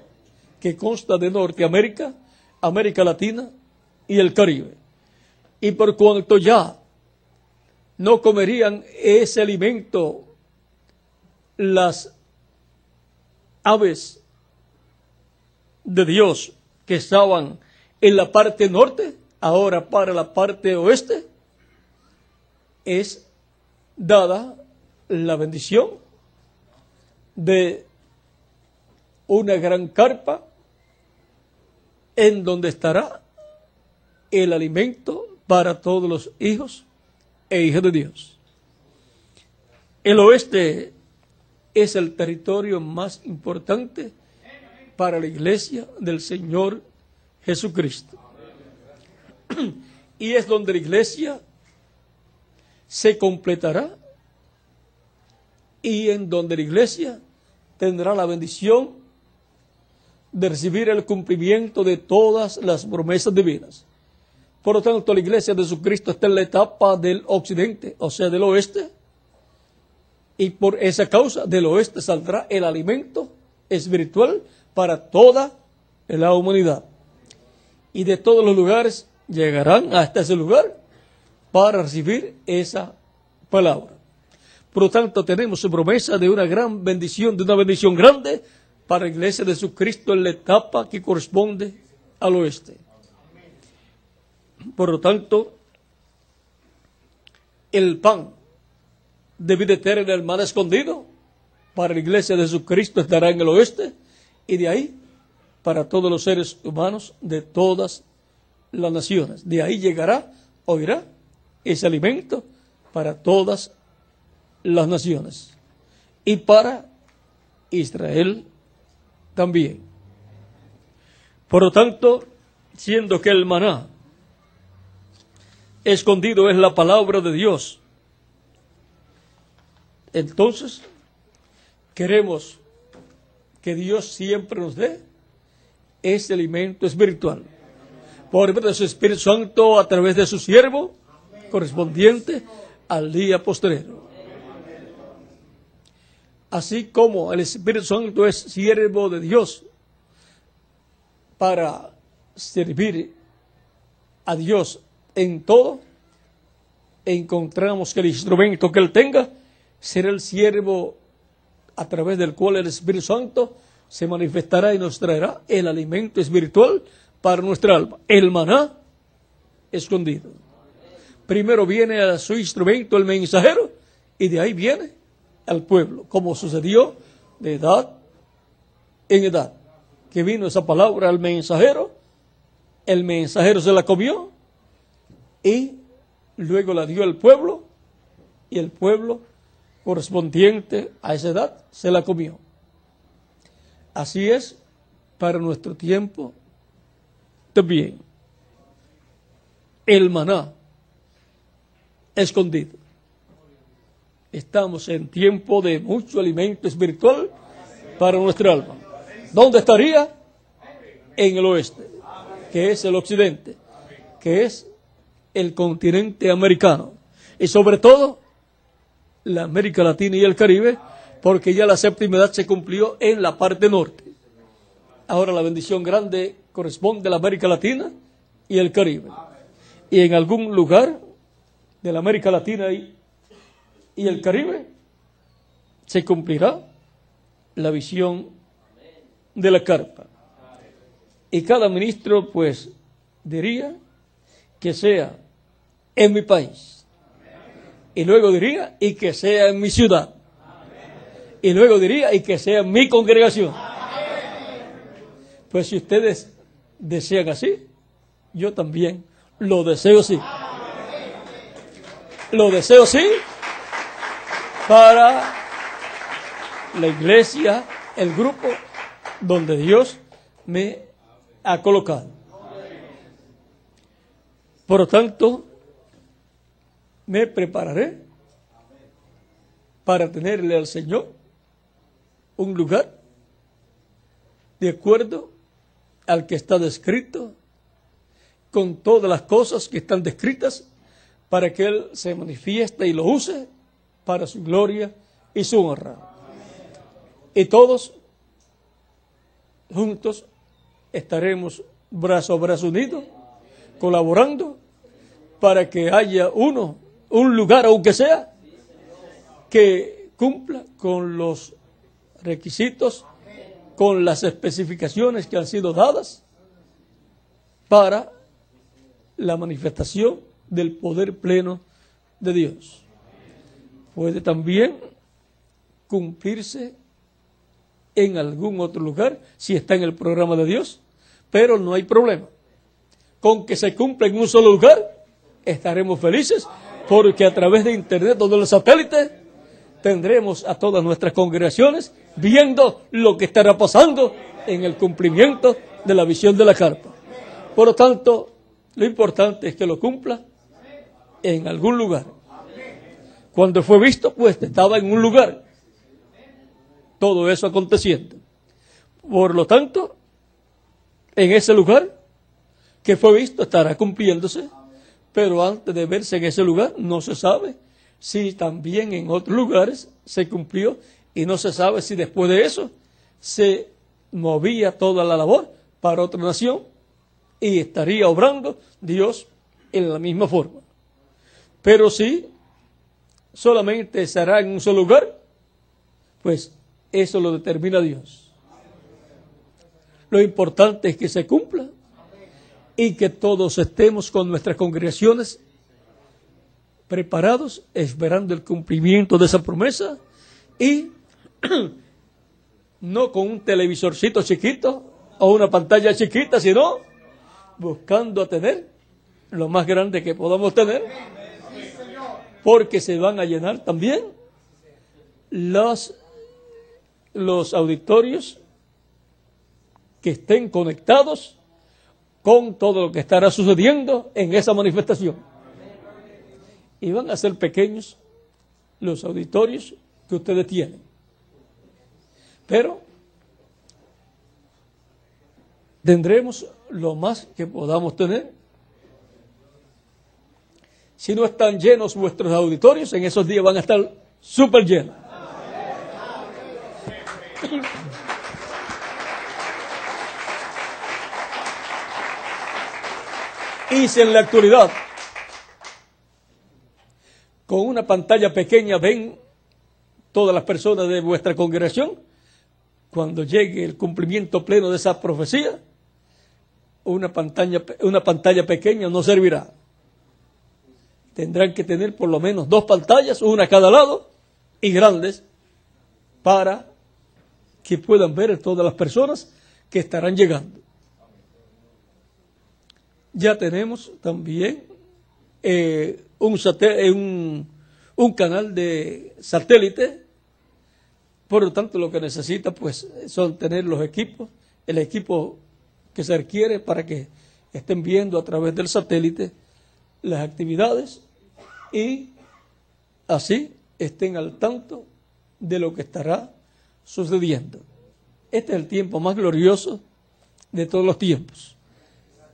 que consta de Norteamérica, América Latina y el Caribe. Y por cuanto ya no comerían ese alimento las aves de Dios que estaban en la parte norte, ahora para la parte oeste es dada la bendición de una gran carpa en donde estará el alimento para todos los hijos e hijas de Dios. El oeste es el territorio más importante para la iglesia del Señor Jesucristo. Y es donde la iglesia se completará y en donde la iglesia tendrá la bendición de recibir el cumplimiento de todas las promesas divinas. Por lo tanto, la iglesia de Jesucristo está en la etapa del occidente, o sea, del oeste, y por esa causa del oeste saldrá el alimento espiritual para toda la humanidad. Y de todos los lugares llegarán hasta ese lugar para recibir esa palabra. Por lo tanto, tenemos su promesa de una gran bendición, de una bendición grande para la iglesia de Jesucristo en la etapa que corresponde al oeste. Por lo tanto, el pan de vida eterna, el maná escondido, para la iglesia de Jesucristo estará en el oeste, y de ahí para todos los seres humanos de todas las naciones. De ahí llegará o irá ese alimento para todas las naciones y para Israel también. Por lo tanto, siendo que el maná escondido es la palabra de Dios, entonces queremos que Dios siempre nos dé ese alimento espiritual por medio de su Espíritu Santo a través de su siervo correspondiente al día postrero. Así como el Espíritu Santo es siervo de Dios para servir a Dios en todo, encontramos que el instrumento que Él tenga será el siervo a través del cual el Espíritu Santo se manifestará y nos traerá el alimento espiritual para nuestra alma, el maná escondido. Primero viene a su instrumento el mensajero y de ahí viene al pueblo, como sucedió de edad en edad, que vino esa palabra al mensajero, el mensajero se la comió y luego la dio al pueblo y el pueblo correspondiente a esa edad se la comió. Así es para nuestro tiempo también. El maná escondido. Estamos en tiempo de mucho alimento espiritual para nuestra alma. ¿Dónde estaría? En el oeste, que es el occidente, que es el continente americano. Y sobre todo, la América Latina y el Caribe, porque ya la séptima edad se cumplió en la parte norte. Ahora la bendición grande corresponde a la América Latina y el Caribe. Y en algún lugar de la América Latina y el Caribe se cumplirá la visión de la carpa. Y cada ministro pues diría que sea en mi país. Y luego diría y que sea en mi ciudad. Y luego diría y que sea en mi congregación. Pues si ustedes desean así, yo también lo deseo así. Lo deseo así para la iglesia, el grupo donde Dios me ha colocado. Por lo tanto, me prepararé para tenerle al Señor un lugar de acuerdo al que está descrito, con todas las cosas que están descritas, para que Él se manifieste y lo use para su gloria y su honra. Y todos juntos estaremos brazo a brazo unidos, colaborando para que haya un lugar, aunque sea, que cumpla con los requisitos, con las especificaciones que han sido dadas para la manifestación del poder pleno de Dios. Puede también cumplirse en algún otro lugar si está en el programa de Dios, pero no hay problema. Con que se cumpla en un solo lugar, estaremos felices, porque a través de internet o de los satélites tendremos a todas nuestras congregaciones viendo lo que estará pasando en el cumplimiento de la visión de la carpa. Por lo tanto, lo importante es que lo cumpla en algún lugar. Cuando fue visto, pues estaba en un lugar. Todo eso aconteciendo. Por lo tanto, en ese lugar que fue visto estará cumpliéndose, pero antes de verse en ese lugar no se sabe si también en otros lugares se cumplió, y no se sabe si después de eso se movía toda la labor para otra nación y estaría obrando Dios en la misma forma. Pero si solamente se hará en un solo lugar, pues eso lo determina Dios. Lo importante es que se cumpla y que todos estemos con nuestras congregaciones preparados, esperando el cumplimiento de esa promesa, y no con un televisorcito chiquito o una pantalla chiquita, sino buscando a tener lo más grande que podamos tener, porque se van a llenar también los auditorios que estén conectados con todo lo que estará sucediendo en esa manifestación. Y van a ser pequeños los auditorios que ustedes tienen. Pero tendremos lo más que podamos tener. Si no están llenos vuestros auditorios, en esos días van a estar súper llenos. Y si en la actualidad con una pantalla pequeña ven todas las personas de vuestra congregación, cuando llegue el cumplimiento pleno de esa profecía, una pantalla pequeña no servirá. Tendrán que tener por lo menos 2 pantallas, una a cada lado, y grandes, para que puedan ver a todas las personas que estarán llegando. Ya tenemos también un canal de satélite. Por lo tanto, lo que necesita pues son tener los equipos, el equipo que se requiere para que estén viendo a través del satélite las actividades y así estén al tanto de lo que estará sucediendo. Este es el tiempo más glorioso de todos los tiempos,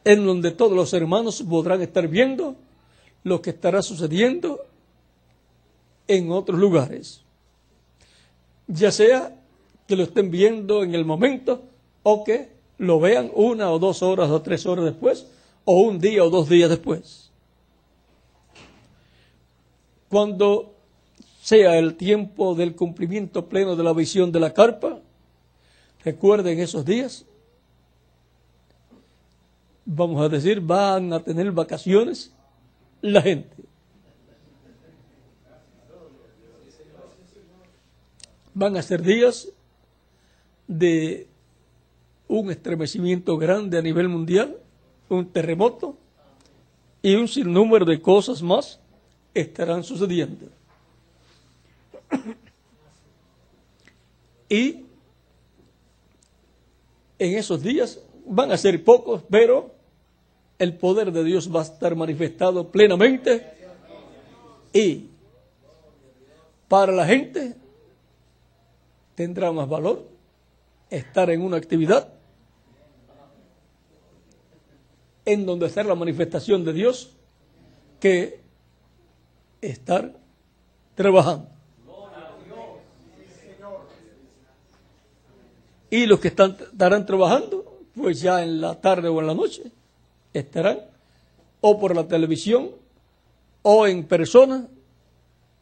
en donde todos los hermanos podrán estar viendo lo que estará sucediendo en otros lugares, ya sea que lo estén viendo en el momento o que lo vean 1 o 2 horas o 3 horas después, o 1 día o 2 días después. Cuando sea el tiempo del cumplimiento pleno de la visión de la carpa, recuerden esos días, vamos a decir, van a tener vacaciones la gente. Van a ser días de un estremecimiento grande a nivel mundial, un terremoto y un sinnúmero de cosas más estarán sucediendo. Y en esos días van a ser pocos, pero el poder de Dios va a estar manifestado plenamente, y para la gente tendrá más valor estar en una actividad en donde está la manifestación de Dios que estar trabajando. Y los que estarán trabajando, pues ya en la tarde o en la noche, estarán o por la televisión o en persona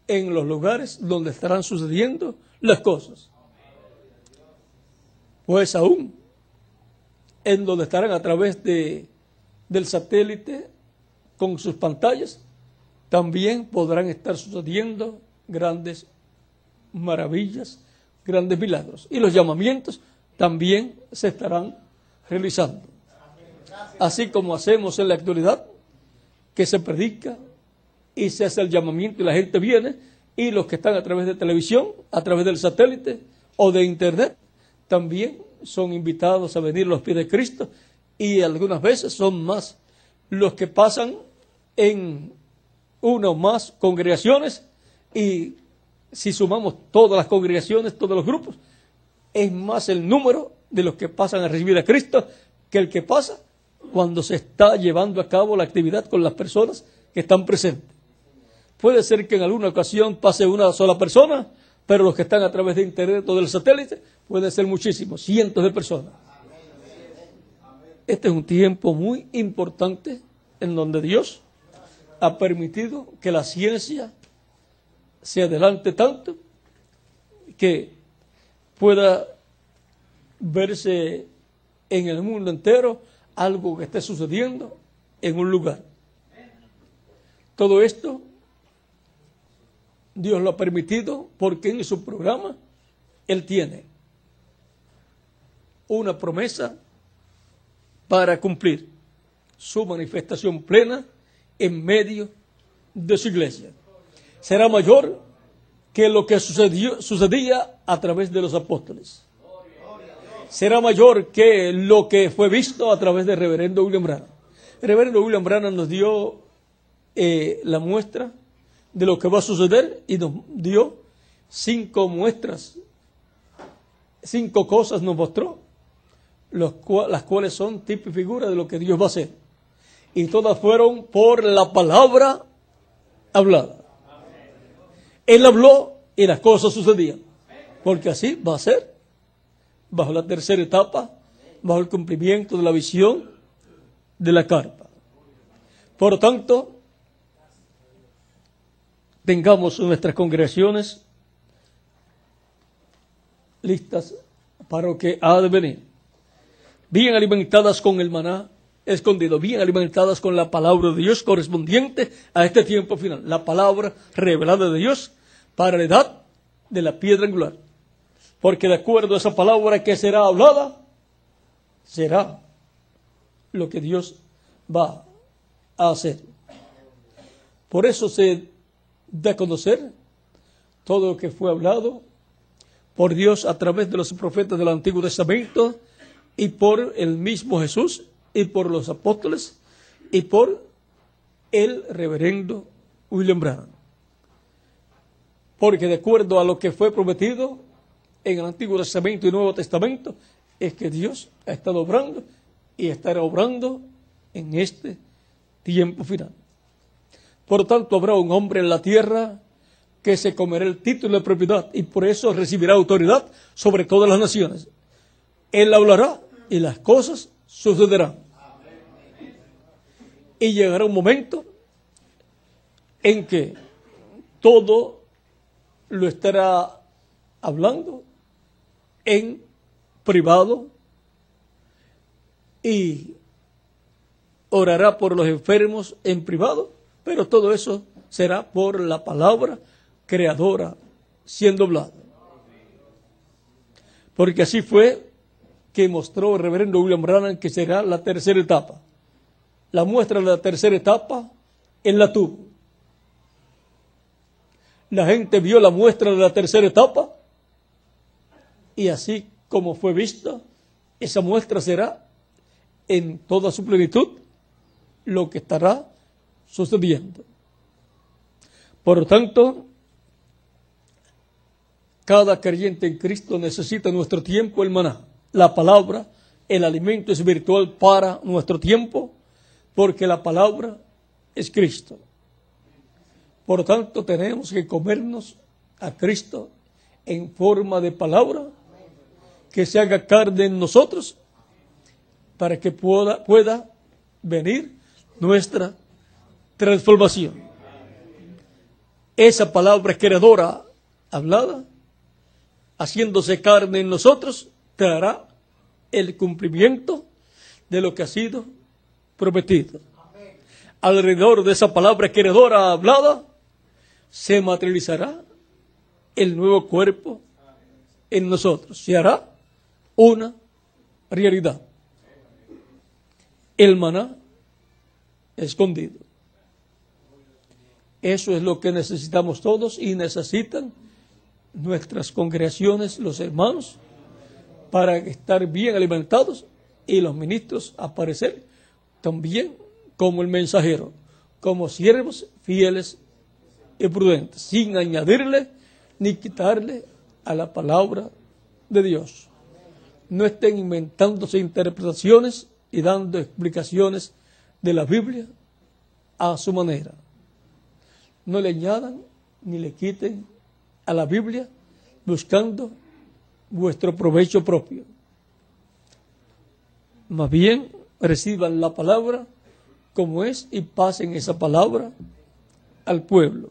en los lugares donde estarán sucediendo las cosas. Pues aún en donde estarán a través del satélite con sus pantallas, también podrán estar sucediendo grandes maravillas, grandes milagros. Y los llamamientos también se estarán realizando. Así como hacemos en la actualidad, que se predica y se hace el llamamiento y la gente viene, y los que están a través de televisión, a través del satélite o de internet, también son invitados a venir a los pies de Cristo, y algunas veces son más los que pasan en una o más congregaciones, y si sumamos todas las congregaciones, todos los grupos, es más el número de los que pasan a recibir a Cristo que el que pasa cuando se está llevando a cabo la actividad con las personas que están presentes. Puede ser que en alguna ocasión pase una sola persona, pero los que están a través de internet o del satélite pueden ser muchísimos, cientos de personas. Este es un tiempo muy importante en donde Dios ha permitido que la ciencia se adelante tanto que pueda verse en el mundo entero algo que esté sucediendo en un lugar. Todo esto Dios lo ha permitido porque en su programa Él tiene una promesa para cumplir su manifestación plena en medio de su iglesia. Será mayor que lo que sucedía a través de los apóstoles. Será mayor que lo que fue visto a través del reverendo William Branham. El reverendo William Branham nos dio la muestra de lo que va a suceder y nos dio 5 muestras, 5 cosas nos mostró, las cuales son tipo y figura de lo que Dios va a hacer. Y todas fueron por la palabra hablada. Él habló y las cosas sucedían, porque así va a ser, bajo la tercera etapa, bajo el cumplimiento de la visión de la carpa. Por lo tanto, tengamos nuestras congregaciones listas para lo que ha de venir, bien alimentadas con el maná escondido, bien alimentadas con la palabra de Dios correspondiente a este tiempo final, la palabra revelada de Dios para la edad de la piedra angular, porque de acuerdo a esa palabra que será hablada, será lo que Dios va a hacer. Por eso se da a conocer todo lo que fue hablado por Dios a través de los profetas del Antiguo Testamento y por el mismo Jesús y por los apóstoles y por el reverendo William Branham. Porque de acuerdo a lo que fue prometido en el Antiguo Testamento y Nuevo Testamento, es que Dios ha estado obrando y estará obrando en este tiempo final. Por lo tanto, habrá un hombre en la tierra que se comerá el título de propiedad y por eso recibirá autoridad sobre todas las naciones. Él hablará y las cosas sucederán. Y llegará un momento en que todo lo estará hablando en privado y orará por los enfermos en privado, pero todo eso será por la palabra creadora siendo hablada. Porque así fue que mostró el reverendo William Branham que será la tercera etapa. La muestra de la tercera etapa él la tuvo. La gente vio la muestra de la tercera etapa y así como fue vista, esa muestra será en toda su plenitud lo que estará sucediendo. Por lo tanto, cada creyente en Cristo necesita en nuestro tiempo el maná, la palabra, el alimento espiritual para nuestro tiempo, porque la palabra es Cristo. Por tanto, tenemos que comernos a Cristo en forma de palabra, que se haga carne en nosotros, para que pueda venir nuestra transformación. Esa palabra creadora hablada, haciéndose carne en nosotros, traerá el cumplimiento de lo que ha sido prometido. Alrededor de esa palabra creadora hablada, se materializará el nuevo cuerpo en nosotros. Se hará una realidad. El maná escondido. Eso es lo que necesitamos todos y necesitan nuestras congregaciones, los hermanos, para estar bien alimentados y los ministros aparecer también como el mensajero, como siervos fieles y prudentes, sin añadirle ni quitarle a la palabra de Dios. No estén inventándose interpretaciones y dando explicaciones de la Biblia a su manera. No le añadan ni le quiten a la Biblia buscando vuestro provecho propio. Más bien, reciban la palabra como es y pasen esa palabra al pueblo.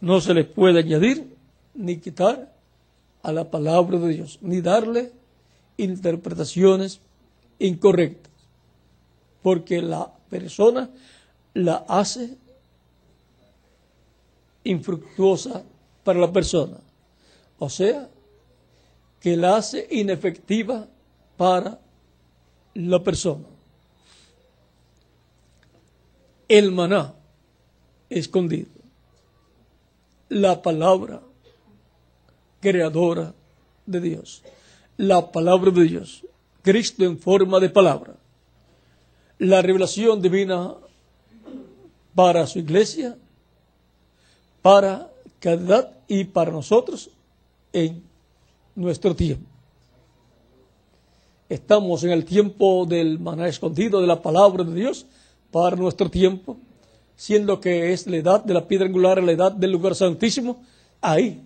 No se les puede añadir ni quitar a la palabra de Dios, ni darle interpretaciones incorrectas, porque la persona la hace infructuosa para la persona, o sea, que la hace inefectiva para la persona. El maná escondido, la palabra creadora de Dios, la palabra de Dios, Cristo en forma de palabra, la revelación divina para su iglesia, para cada edad y para nosotros en nuestro tiempo. Estamos en el tiempo del maná escondido, de la palabra de Dios para nuestro tiempo, siendo que es la edad de la piedra angular, la edad del lugar santísimo. Ahí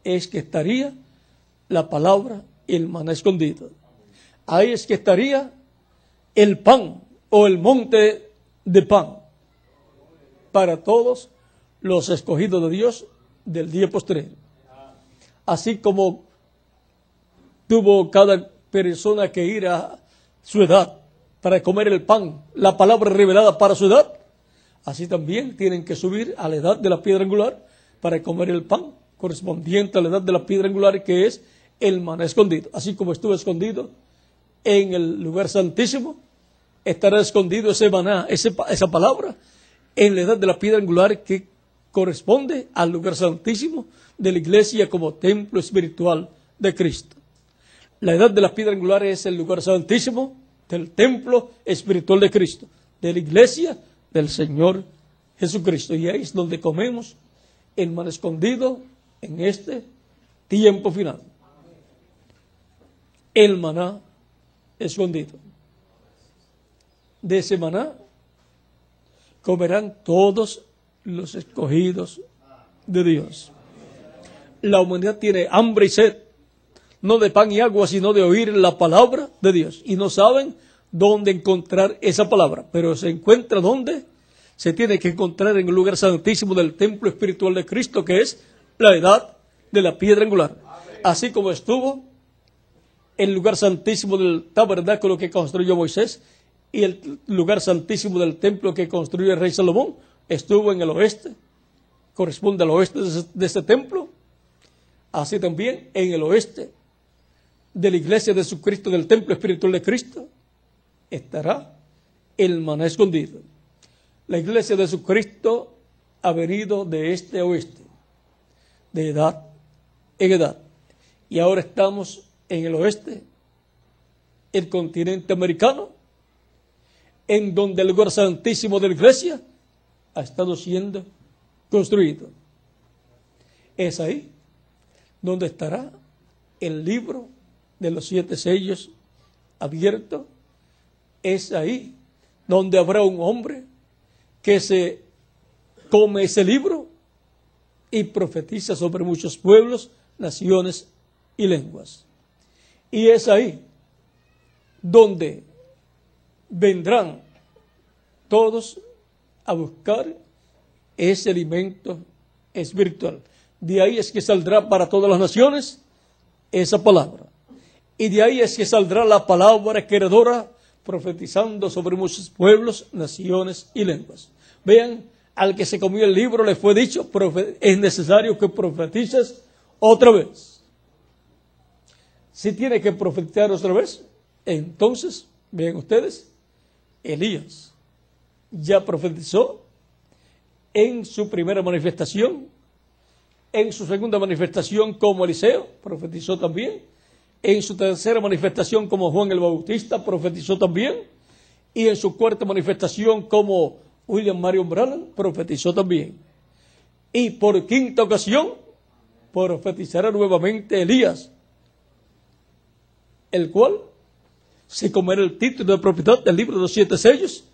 es que estaría la palabra y el maná escondido. Ahí es que estaría el pan o el monte de pan para todos los escogidos de Dios del día postrero. Así como tuvo cada persona que ir a su edad para comer el pan, la palabra revelada para su edad, así también tienen que subir a la edad de la piedra angular para comer el pan correspondiente a la edad de la piedra angular, que es el maná escondido. Así como estuvo escondido en el lugar santísimo, estará escondido ese maná, esa palabra, en la edad de la piedra angular, que corresponde al lugar santísimo de la iglesia como templo espiritual de Cristo. La edad de la piedra angular es el lugar santísimo del templo espiritual de Cristo, de la iglesia del Señor Jesucristo. Y ahí es donde comemos el maná escondido en este tiempo final. El maná escondido. De ese maná comerán todos los escogidos de Dios. La humanidad tiene hambre y sed, no de pan y agua, sino de oír la palabra de Dios. Y no saben dónde encontrar esa palabra. Pero se encuentra donde se tiene que encontrar, en el lugar santísimo del templo espiritual de Cristo, que es la edad de la piedra angular. Así como estuvo el lugar santísimo del tabernáculo que construyó Moisés y el lugar santísimo del templo que construyó el rey Salomón, estuvo en el oeste, corresponde al oeste de este templo. Así también en el oeste de la iglesia de Jesucristo, del templo espiritual de Cristo, estará el maná escondido. La iglesia de Jesucristo ha venido de este a oeste, de edad en edad. Y ahora estamos en el oeste, el continente americano, en donde el lugar santísimo de la iglesia ha estado siendo construido. Es ahí donde estará el libro de los 7 sellos abierto. Es ahí donde habrá un hombre que se come ese libro y profetiza sobre muchos pueblos, naciones y lenguas. Y es ahí donde vendrán todos a buscar ese alimento espiritual. De ahí es que saldrá para todas las naciones esa palabra. Y de ahí es que saldrá la palabra creadora, profetizando sobre muchos pueblos, naciones y lenguas. Vean, al que se comió el libro le fue dicho, es necesario que profetices otra vez. Si tiene que profetizar otra vez, entonces, vean ustedes, Elías ya profetizó en su primera manifestación, en su segunda manifestación como Eliseo, profetizó también, en su tercera manifestación como Juan el Bautista, profetizó también, y en su cuarta manifestación como William Marion Branham, profetizó también. Y por quinta ocasión, profetizará nuevamente Elías, el cual se comerá el título de propiedad del libro de los 7 sellos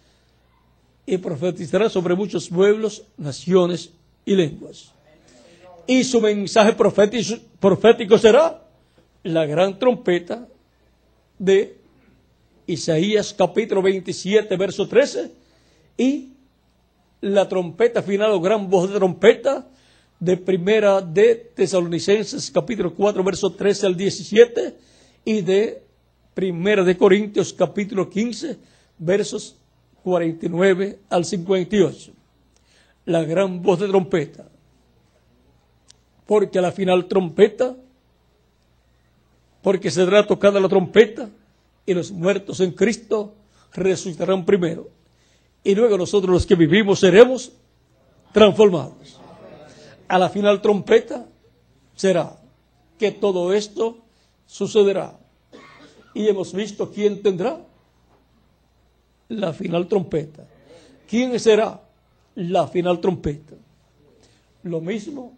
y profetizará sobre muchos pueblos, naciones y lenguas. Y su mensaje profético será la gran trompeta de Isaías capítulo 27, verso 13, y la trompeta final o gran voz de trompeta de primera de Tesalonicenses capítulo 4, verso 13 al 17, y de primera de Corintios capítulo 15, versos 49 al 58. La gran voz de trompeta. Porque a la final trompeta, porque será tocada la trompeta y los muertos en Cristo resucitarán primero. Y luego nosotros los que vivimos seremos transformados. A la final trompeta será que todo esto sucederá. Y hemos visto quién tendrá la final trompeta. ¿Quién será la final trompeta? Lo mismo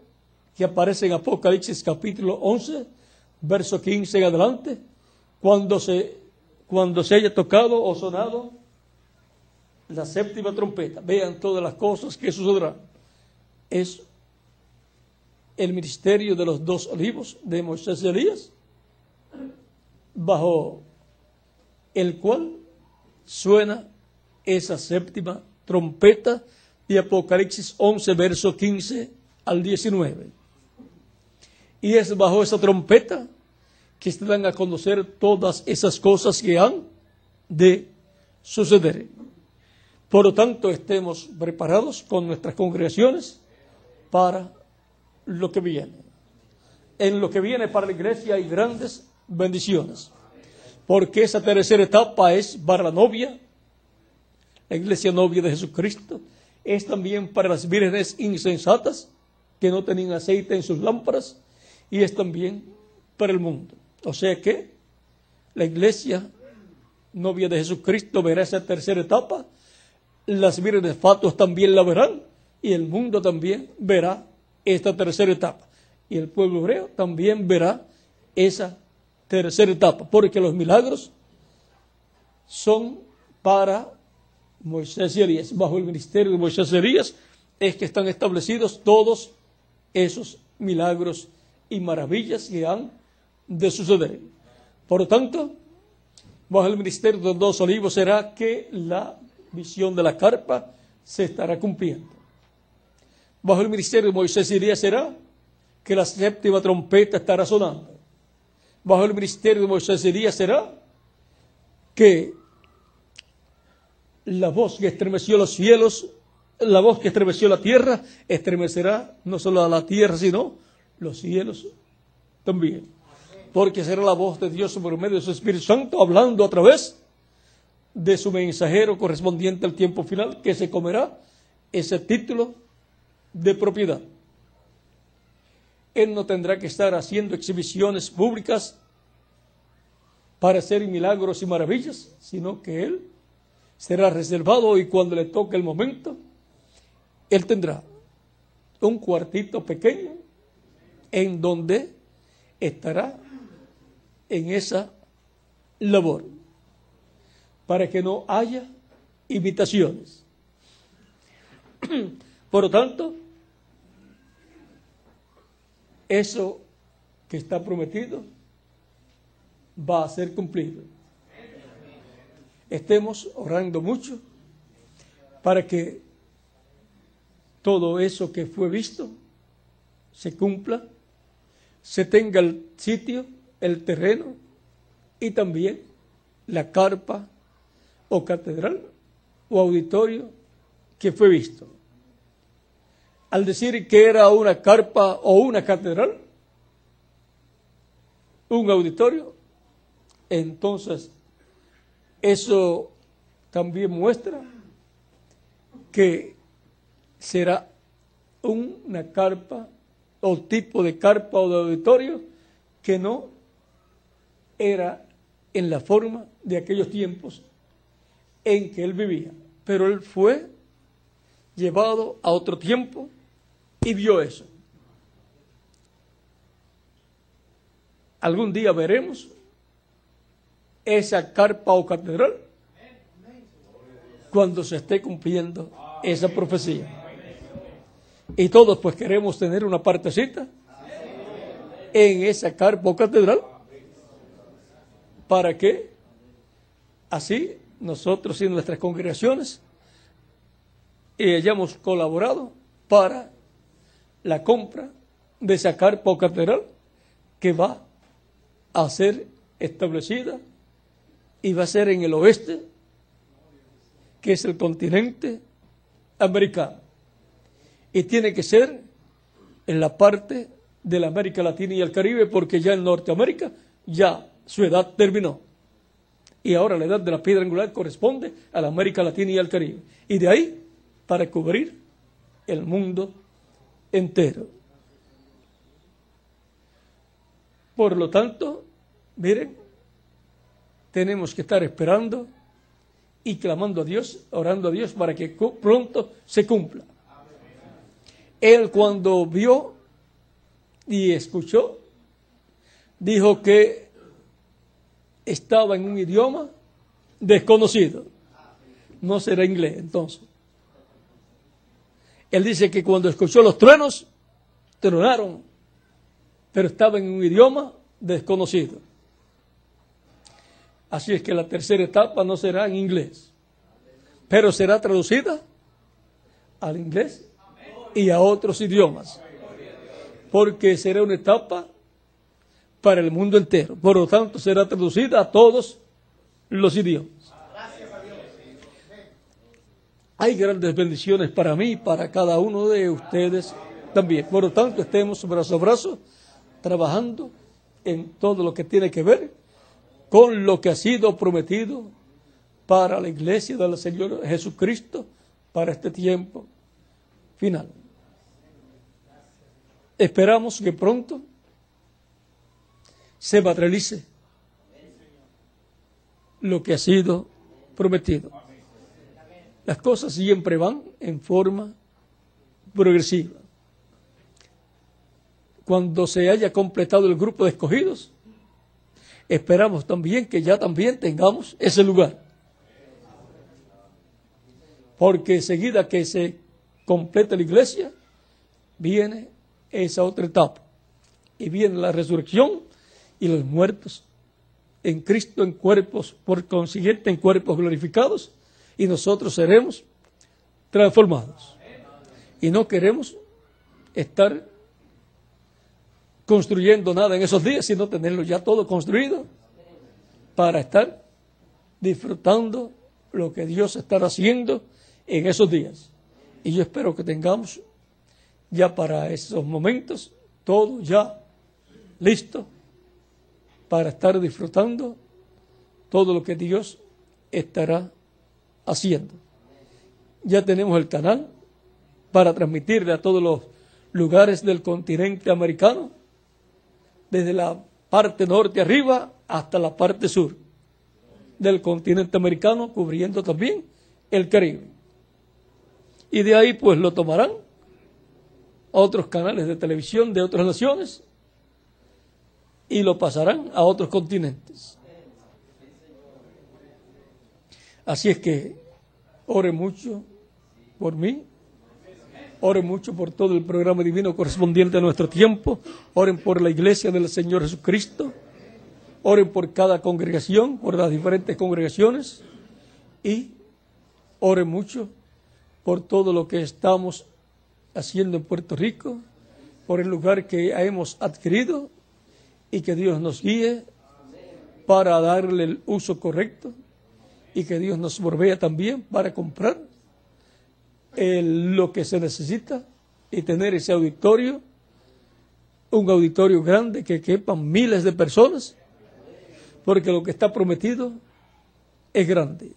que aparece en Apocalipsis capítulo 11, verso 15 en adelante, cuando se haya tocado o sonado la séptima trompeta. Vean todas las cosas que sucederán. Es el ministerio de los 2 olivos de Moisés y Elías, bajo el cual suena esa séptima trompeta de Apocalipsis 11, verso 15 al 19. Y es bajo esa trompeta que se dan a conocer todas esas cosas que han de suceder. Por lo tanto, estemos preparados con nuestras congregaciones para lo que viene. En lo que viene para la iglesia hay grandes bendiciones, porque esa tercera etapa es para la novia, la iglesia novia de Jesucristo. Es también para las vírgenes insensatas que no tenían aceite en sus lámparas, y es también para el mundo. O sea que la iglesia novia de Jesucristo verá esa tercera etapa, las vírgenes fatuas también la verán, y el mundo también verá esta tercera etapa, y el pueblo hebreo también verá esa tercera etapa, porque los milagros son para Moisés y Elías. Bajo el ministerio de Moisés y Elías es que están establecidos todos esos milagros y maravillas que han de suceder. Por lo tanto, bajo el ministerio de los 2 olivos será que la visión de la carpa se estará cumpliendo. Bajo el ministerio de Moisés y Elías será que la séptima trompeta estará sonando. Bajo el ministerio de Moisés y Elías será que la voz que estremeció los cielos, la voz que estremeció la tierra, estremecerá no solo a la tierra, sino los cielos también. Porque será la voz de Dios por medio de su Espíritu Santo, hablando a través de su mensajero correspondiente al tiempo final, que se comerá ese título de propiedad. Él no tendrá que estar haciendo exhibiciones públicas para hacer milagros y maravillas, sino que él será reservado, y cuando le toque el momento, él tendrá un cuartito pequeño en donde estará en esa labor, para que no haya imitaciones. Por lo tanto, eso que está prometido va a ser cumplido. Estemos orando mucho para que todo eso que fue visto se cumpla, se tenga el sitio, el terreno y también la carpa o catedral o auditorio que fue visto. Al decir que era una carpa o una catedral, un auditorio, entonces eso también muestra que será una carpa o tipo de carpa o de auditorio que no era en la forma de aquellos tiempos en que él vivía, pero él fue llevado a otro tiempo y vio eso. Algún día veremos esa carpa o catedral cuando se esté cumpliendo esa profecía. Y todos pues queremos tener una partecita en esa carpa o catedral para que así nosotros y nuestras congregaciones hayamos colaborado para la compra de esa carpa o catedral que va a ser establecida y va a ser en el oeste, que es el continente americano, y tiene que ser en la parte de la América Latina y el Caribe, porque ya en Norteamérica ya su edad terminó y ahora la edad de la piedra angular corresponde a la América Latina y al Caribe, y de ahí para cubrir el mundo entero. Por lo tanto, miren, tenemos que estar esperando y clamando a Dios, orando a Dios para que pronto se cumpla. Él cuando vio y escuchó, dijo que estaba en un idioma desconocido. No será inglés, entonces. Él dice que cuando escuchó los truenos, tronaron, pero estaba en un idioma desconocido. Así es que la tercera etapa no será en inglés, pero será traducida al inglés y a otros idiomas, porque será una etapa para el mundo entero. Por lo tanto, será traducida a todos los idiomas. Hay grandes bendiciones para mí y para cada uno de ustedes también. Por lo tanto, estemos brazo a brazo trabajando en todo lo que tiene que ver con lo que ha sido prometido para la iglesia del Señor Jesucristo para este tiempo final. Esperamos que pronto se materialice lo que ha sido prometido. Las cosas siempre van en forma progresiva. Cuando se haya completado el grupo de escogidos, esperamos también que ya también tengamos ese lugar. Porque enseguida que se completa la iglesia, viene esa otra etapa. Y viene la resurrección y los muertos en Cristo en cuerpos, por consiguiente en cuerpos glorificados, y nosotros seremos transformados. Y no queremos estar construyendo nada en esos días, sino tenerlo ya todo construido para estar disfrutando lo que Dios estará haciendo en esos días. Y yo espero que tengamos ya para esos momentos todo ya listo para estar disfrutando todo lo que Dios estará haciendo. Ya tenemos el canal para transmitirle a todos los lugares del continente americano, desde la parte norte arriba hasta la parte sur del continente americano, cubriendo también el Caribe. Y de ahí pues lo tomarán otros canales de televisión de otras naciones y lo pasarán a otros continentes. Así es que ore mucho por mí, ore mucho por todo el programa divino correspondiente a nuestro tiempo, oren por la iglesia del Señor Jesucristo, oren por cada congregación, por las diferentes congregaciones, y oren mucho por todo lo que estamos haciendo en Puerto Rico, por el lugar que hemos adquirido, y que Dios nos guíe para darle el uso correcto, y que Dios nos provea también para comprar lo que se necesita y tener ese auditorio, un auditorio grande que quepan miles de personas, porque lo que está prometido es grande.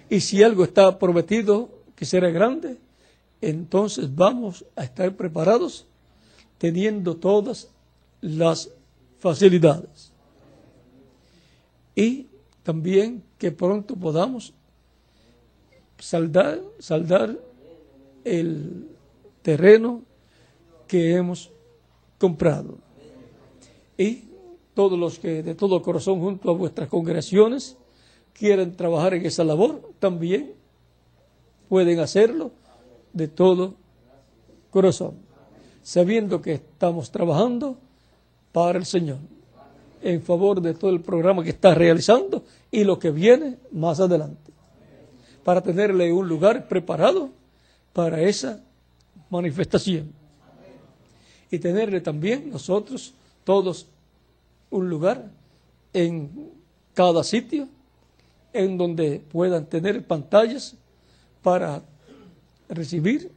Y si algo está prometido que será grande, entonces vamos a estar preparados teniendo todas las facilidades. Y también que pronto podamos saldar el terreno que hemos comprado. Y todos los que de todo corazón junto a vuestras congregaciones quieren trabajar en esa labor, también pueden hacerlo de todo corazón, sabiendo que estamos trabajando para el Señor, en favor de todo el programa que está realizando y lo que viene más adelante, para tenerle un lugar preparado para esa manifestación, y tenerle también nosotros todos un lugar en cada sitio en donde puedan tener pantallas para recibir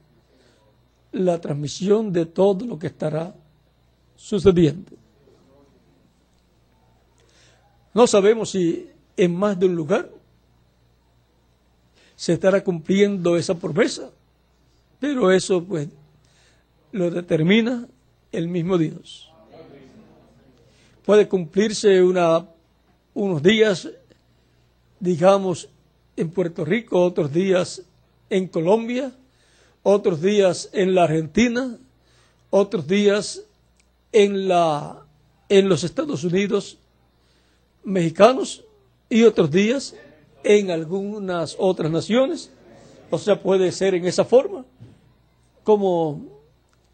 la transmisión de todo lo que estará sucediendo. No sabemos si en más de un lugar se estará cumpliendo esa promesa, pero eso pues lo determina el mismo Dios. Puede cumplirse unos días, digamos, en Puerto Rico, otros días en Colombia, otros días en la Argentina, otros días en los Estados Unidos mexicanos, y otros días en algunas otras naciones. O sea, puede ser en esa forma, como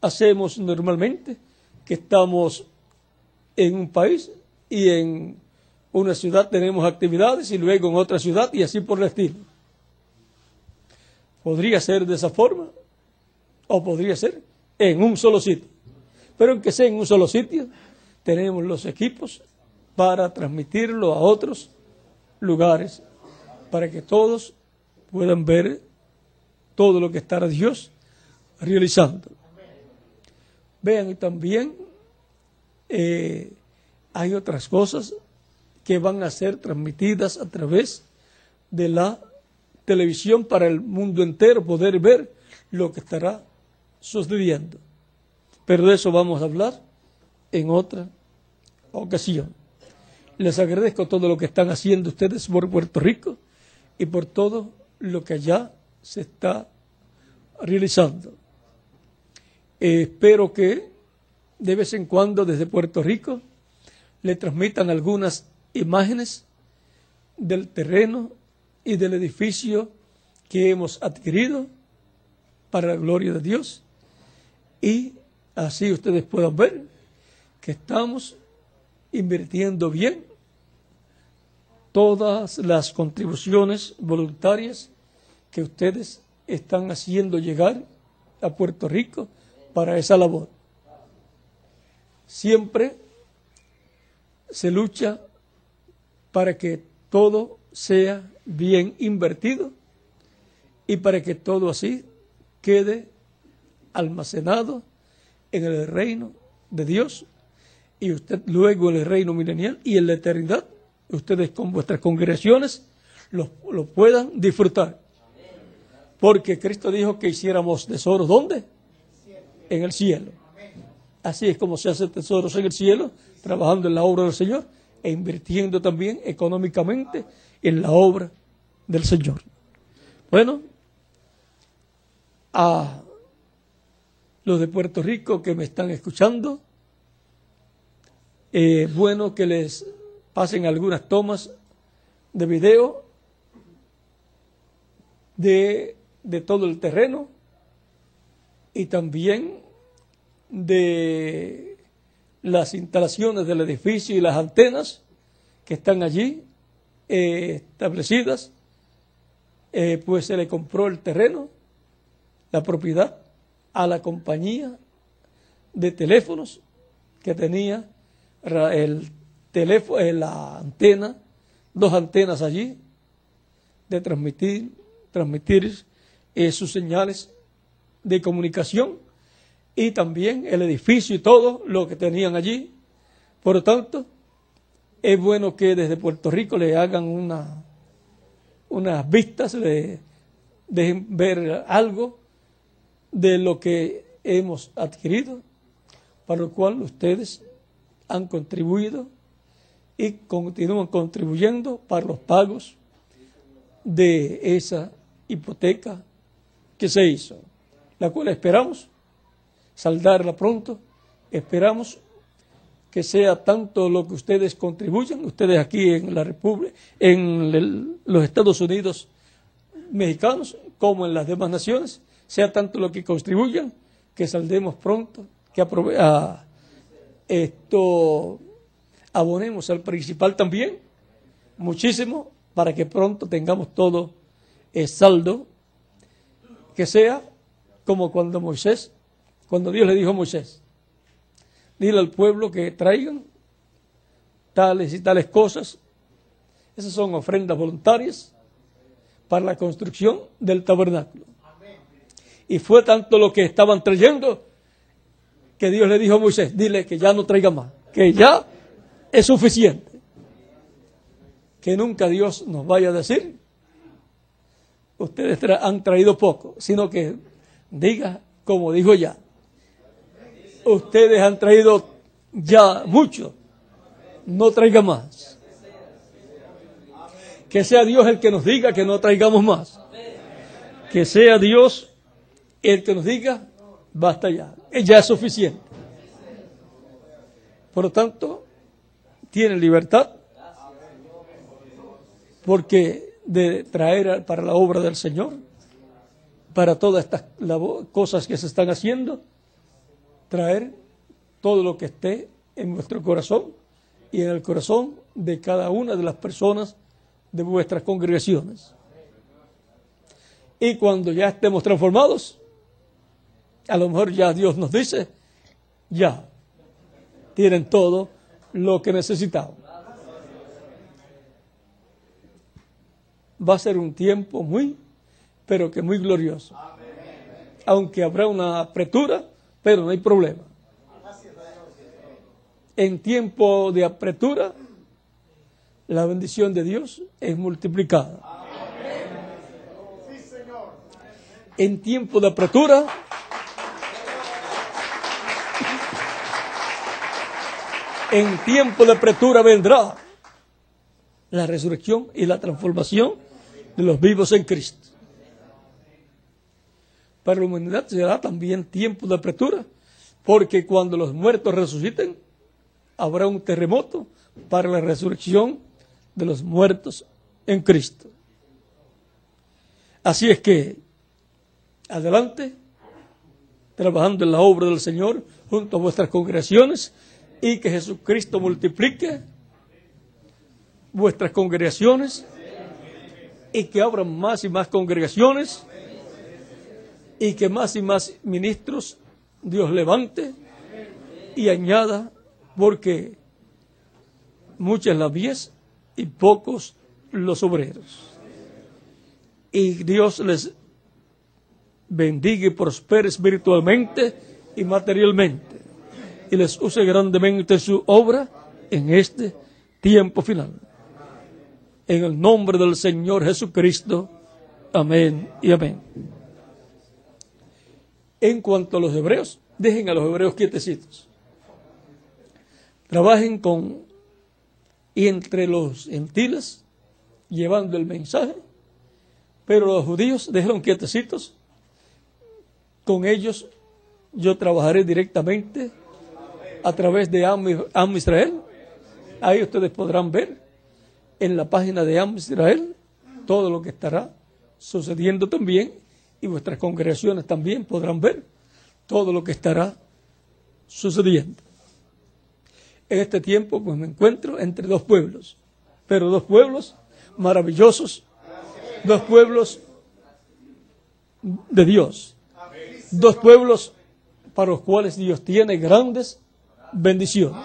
hacemos normalmente, que estamos en un país y en una ciudad tenemos actividades y luego en otra ciudad y así por el estilo. Podría ser de esa forma o podría ser en un solo sitio. Pero aunque sea en un solo sitio, tenemos los equipos para transmitirlo a otros lugares, para que todos puedan ver todo lo que estará Dios realizando. Vean, y también hay otras cosas que van a ser transmitidas a través de la televisión para el mundo entero, poder ver lo que estará sucediendo. Pero de eso vamos a hablar en otra ocasión. Les agradezco todo lo que están haciendo ustedes por Puerto Rico y por todo lo que allá se está realizando. Espero que de vez en cuando desde Puerto Rico le transmitan algunas imágenes del terreno y del edificio que hemos adquirido para la gloria de Dios, y así ustedes puedan ver que estamos invirtiendo bien todas las contribuciones voluntarias que ustedes están haciendo llegar a Puerto Rico para esa labor. Siempre se lucha para que todo sea bien invertido y para que todo así quede almacenado en el reino de Dios, y usted luego en el reino milenial y en la eternidad, ustedes con vuestras congregaciones lo puedan disfrutar. Porque Cristo dijo que hiciéramos tesoros, ¿dónde? En el cielo. Así es como se hace tesoros en el cielo, trabajando en la obra del Señor e invirtiendo también económicamente en la obra del Señor. Bueno, a los de Puerto Rico que me están escuchando, bueno que les pasen algunas tomas de video de todo el terreno y también de las instalaciones del edificio y las antenas que están allí establecidas. Pues se le compró el terreno, la propiedad, a la compañía de teléfonos que tenía el teléfono, la antena, 2 antenas allí, de transmitir sus señales de comunicación, y también el edificio y todo lo que tenían allí. Por lo tanto, es bueno que desde Puerto Rico le hagan unas vistas, le dejen ver algo de lo que hemos adquirido, para lo cual ustedes han contribuido y continúan contribuyendo para los pagos de esa hipoteca que se hizo, la cual esperamos saldarla pronto. Esperamos que sea tanto lo que ustedes contribuyan, ustedes aquí en la República, los Estados Unidos mexicanos, como en las demás naciones, sea tanto lo que contribuyan, que saldemos pronto, que abonemos al principal también, muchísimo, para que pronto tengamos todo saldo, que sea como cuando Dios le dijo a Moisés: dile al pueblo que traigan tales y tales cosas. Esas son ofrendas voluntarias para la construcción del tabernáculo. Y fue tanto lo que estaban trayendo que Dios le dijo a Moisés: dile que ya no traiga más, que ya es suficiente. Que nunca Dios nos vaya a decir: ustedes han traído poco, sino que diga como dijo ya: ustedes han traído ya mucho, no traiga más. Que sea Dios el que nos diga que no traigamos más. Que sea Dios el que nos diga: basta ya, ya es suficiente. Por lo tanto, tienen libertad, porque de traer para la obra del Señor, para todas estas cosas que se están haciendo, traer todo lo que esté en vuestro corazón y en el corazón de cada una de las personas de vuestras congregaciones. Y cuando ya estemos transformados, a lo mejor ya Dios nos dice: ya tienen todo lo que necesitamos. Va a ser un tiempo pero que muy glorioso. Aunque habrá una apretura, pero no hay problema. En tiempo de apretura, la bendición de Dios es multiplicada. En tiempo de apretura, vendrá la resurrección y la transformación de los vivos en Cristo. Para la humanidad será también tiempo de apretura, porque cuando los muertos resuciten, habrá un terremoto para la resurrección de los muertos en Cristo. Así es que, adelante, trabajando en la obra del Señor junto a vuestras congregaciones, y que Jesucristo multiplique vuestras congregaciones y que abran más y más congregaciones y que más y más ministros Dios levante y añada, porque muchas las mies y pocos los obreros. Y Dios les bendiga y prospere espiritualmente y materialmente, y les use grandemente su obra en este tiempo final. En el nombre del Señor Jesucristo. Amén y amén. En cuanto a los hebreos, dejen a los hebreos quietecitos. Trabajen y entre los gentiles, llevando el mensaje, pero los judíos, déjenlos quietecitos. Con ellos yo trabajaré directamente a través de Am Israel. Ahí ustedes podrán ver en la página de Am Israel todo lo que estará sucediendo también, y vuestras congregaciones también podrán ver todo lo que estará sucediendo. En este tiempo pues me encuentro entre dos pueblos, pero dos pueblos maravillosos, dos pueblos de Dios, dos pueblos para los cuales Dios tiene grandes bendiciones.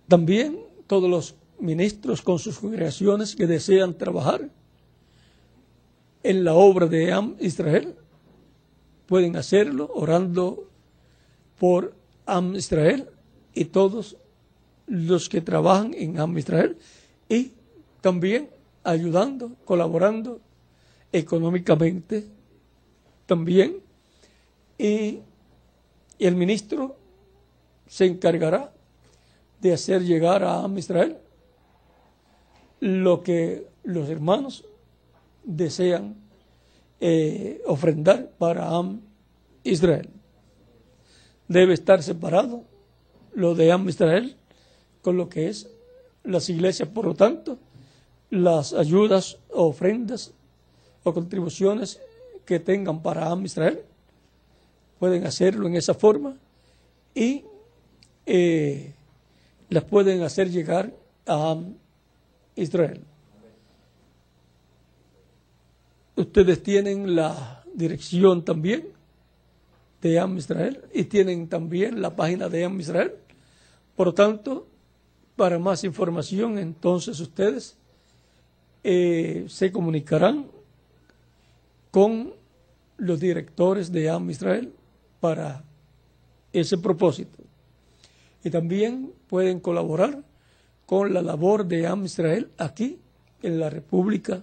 También todos los ministros con sus congregaciones que desean trabajar en la obra de Am Israel pueden hacerlo orando por Am Israel y todos los que trabajan en Am Israel, y también ayudando, colaborando económicamente también, y el ministro se encargará de hacer llegar a Am Israel lo que los hermanos desean ofrendar para Am Israel. Debe estar separado lo de Am Israel con lo que es las iglesias. Por lo tanto, las ayudas o ofrendas o contribuciones que tengan para Am Israel pueden hacerlo en esa forma, y las pueden hacer llegar a Am Israel. Ustedes tienen la dirección también de Am Israel y tienen también la página de Am Israel. Por lo tanto, para más información, entonces ustedes se comunicarán con los directores de Am Israel para ese propósito. Y también pueden colaborar con la labor de Am Israel aquí en la República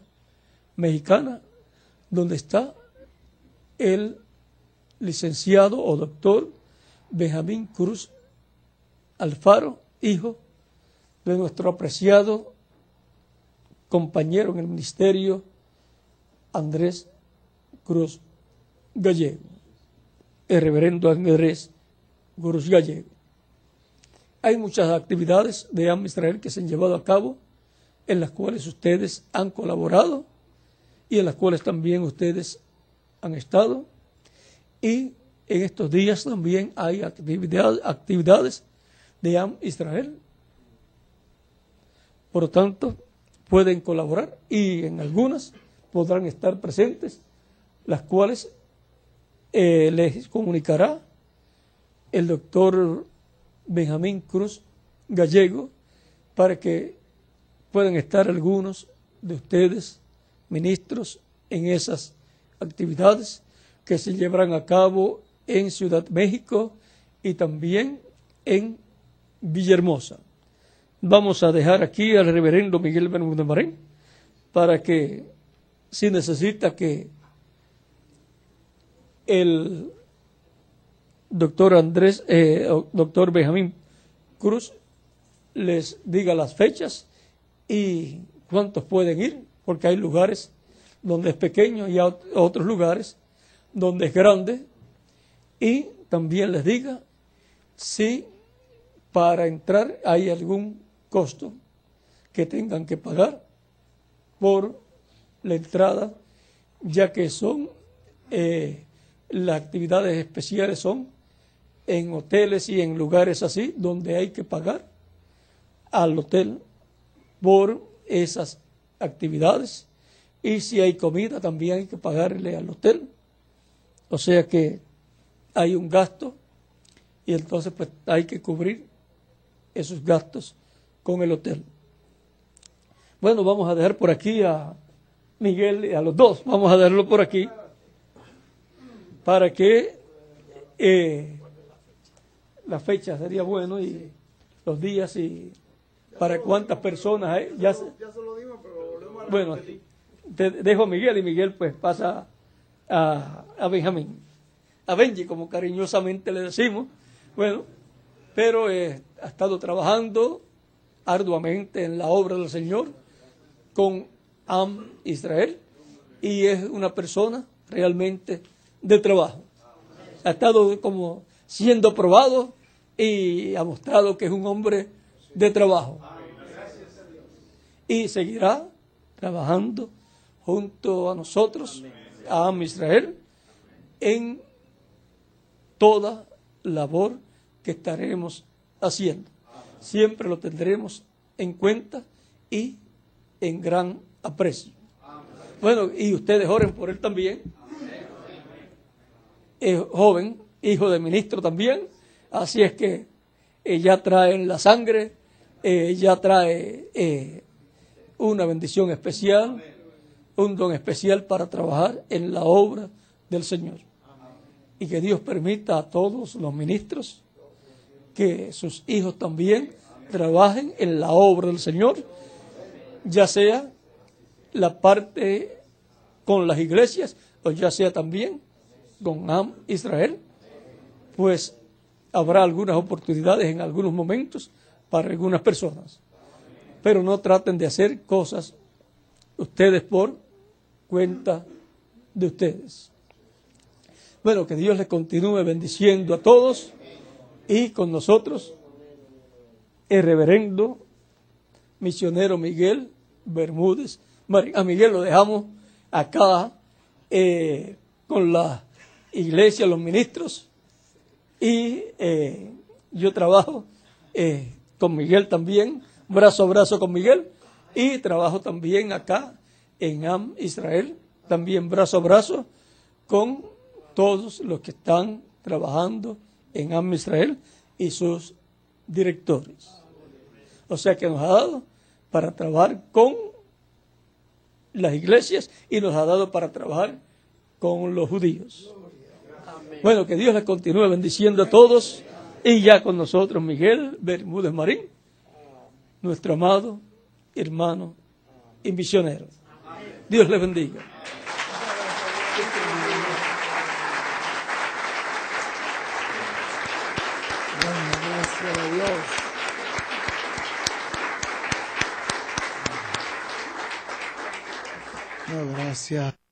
Mexicana, donde está el licenciado o doctor Benjamín Cruz Alfaro, hijo de nuestro apreciado compañero en el ministerio Andrés Cruz Gallego, el reverendo Andrés Cruz Gallego. Hay muchas actividades de Am Israel que se han llevado a cabo, en las cuales ustedes han colaborado y en las cuales también ustedes han estado. Y en estos días también hay actividades de Am Israel. Por lo tanto, pueden colaborar y en algunas podrán estar presentes, las cuales les comunicará el doctor Benjamín Cruz Gallego, para que puedan estar algunos de ustedes, ministros, en esas actividades que se llevarán a cabo en Ciudad México y también en Villahermosa. Vamos a dejar aquí al reverendo Miguel Bermúdez Marín para que, si necesita que el doctor Benjamín Cruz les diga las fechas y cuántos pueden ir, porque hay lugares donde es pequeño y otros lugares donde es grande, y también les diga si para entrar hay algún costo que tengan que pagar por la entrada, ya que son las actividades especiales son en hoteles y en lugares así, donde hay que pagar al hotel por esas actividades, y si hay comida también hay que pagarle al hotel. O sea que hay un gasto, y entonces pues hay que cubrir esos gastos con el hotel. Bueno, vamos a dejar por aquí a Miguel y a los dos, vamos a dejarlo por aquí para que la fecha sería bueno, y los días, y para cuántas personas hay. Ya se lo dimos, pero volvemos a repetir. Bueno, te dejo a Miguel, y Miguel pues pasa a Benjamín, a Benji, como cariñosamente le decimos. Bueno, pero ha estado trabajando arduamente en la obra del Señor con Am Israel, y es una persona realmente de trabajo. Ha estado como siendo probado y ha mostrado que es un hombre de trabajo. y seguirá trabajando junto a nosotros, a Am Israel, en toda labor que estaremos haciendo. Siempre lo tendremos en cuenta y en gran aprecio. Bueno, y ustedes oren por él también. Es joven, hijo de ministro también, así es que ya trae la sangre, ya trae una bendición especial, un don especial para trabajar en la obra del Señor. Y que Dios permita a todos los ministros que sus hijos también trabajen en la obra del Señor, ya sea la parte con las iglesias o ya sea también con Am Israel, pues habrá algunas oportunidades en algunos momentos para algunas personas, pero no traten de hacer cosas ustedes por cuenta de ustedes. Bueno, que Dios les continúe bendiciendo a todos y con nosotros el reverendo misionero Miguel Bermúdez Marín. A Miguel lo dejamos acá con la iglesia, los ministros, y yo trabajo con Miguel también, brazo a brazo con Miguel, y trabajo también acá en Am Israel, también brazo a brazo con todos los que están trabajando en Am Israel y sus directores. O sea que nos ha dado para trabajar con las iglesias y nos ha dado para trabajar con los judíos. Bueno, que Dios les continúe bendiciendo a todos y ya con nosotros Miguel Bermúdez Marín, nuestro amado hermano y misionero. Dios les bendiga. Gracias a Dios. No, gracias.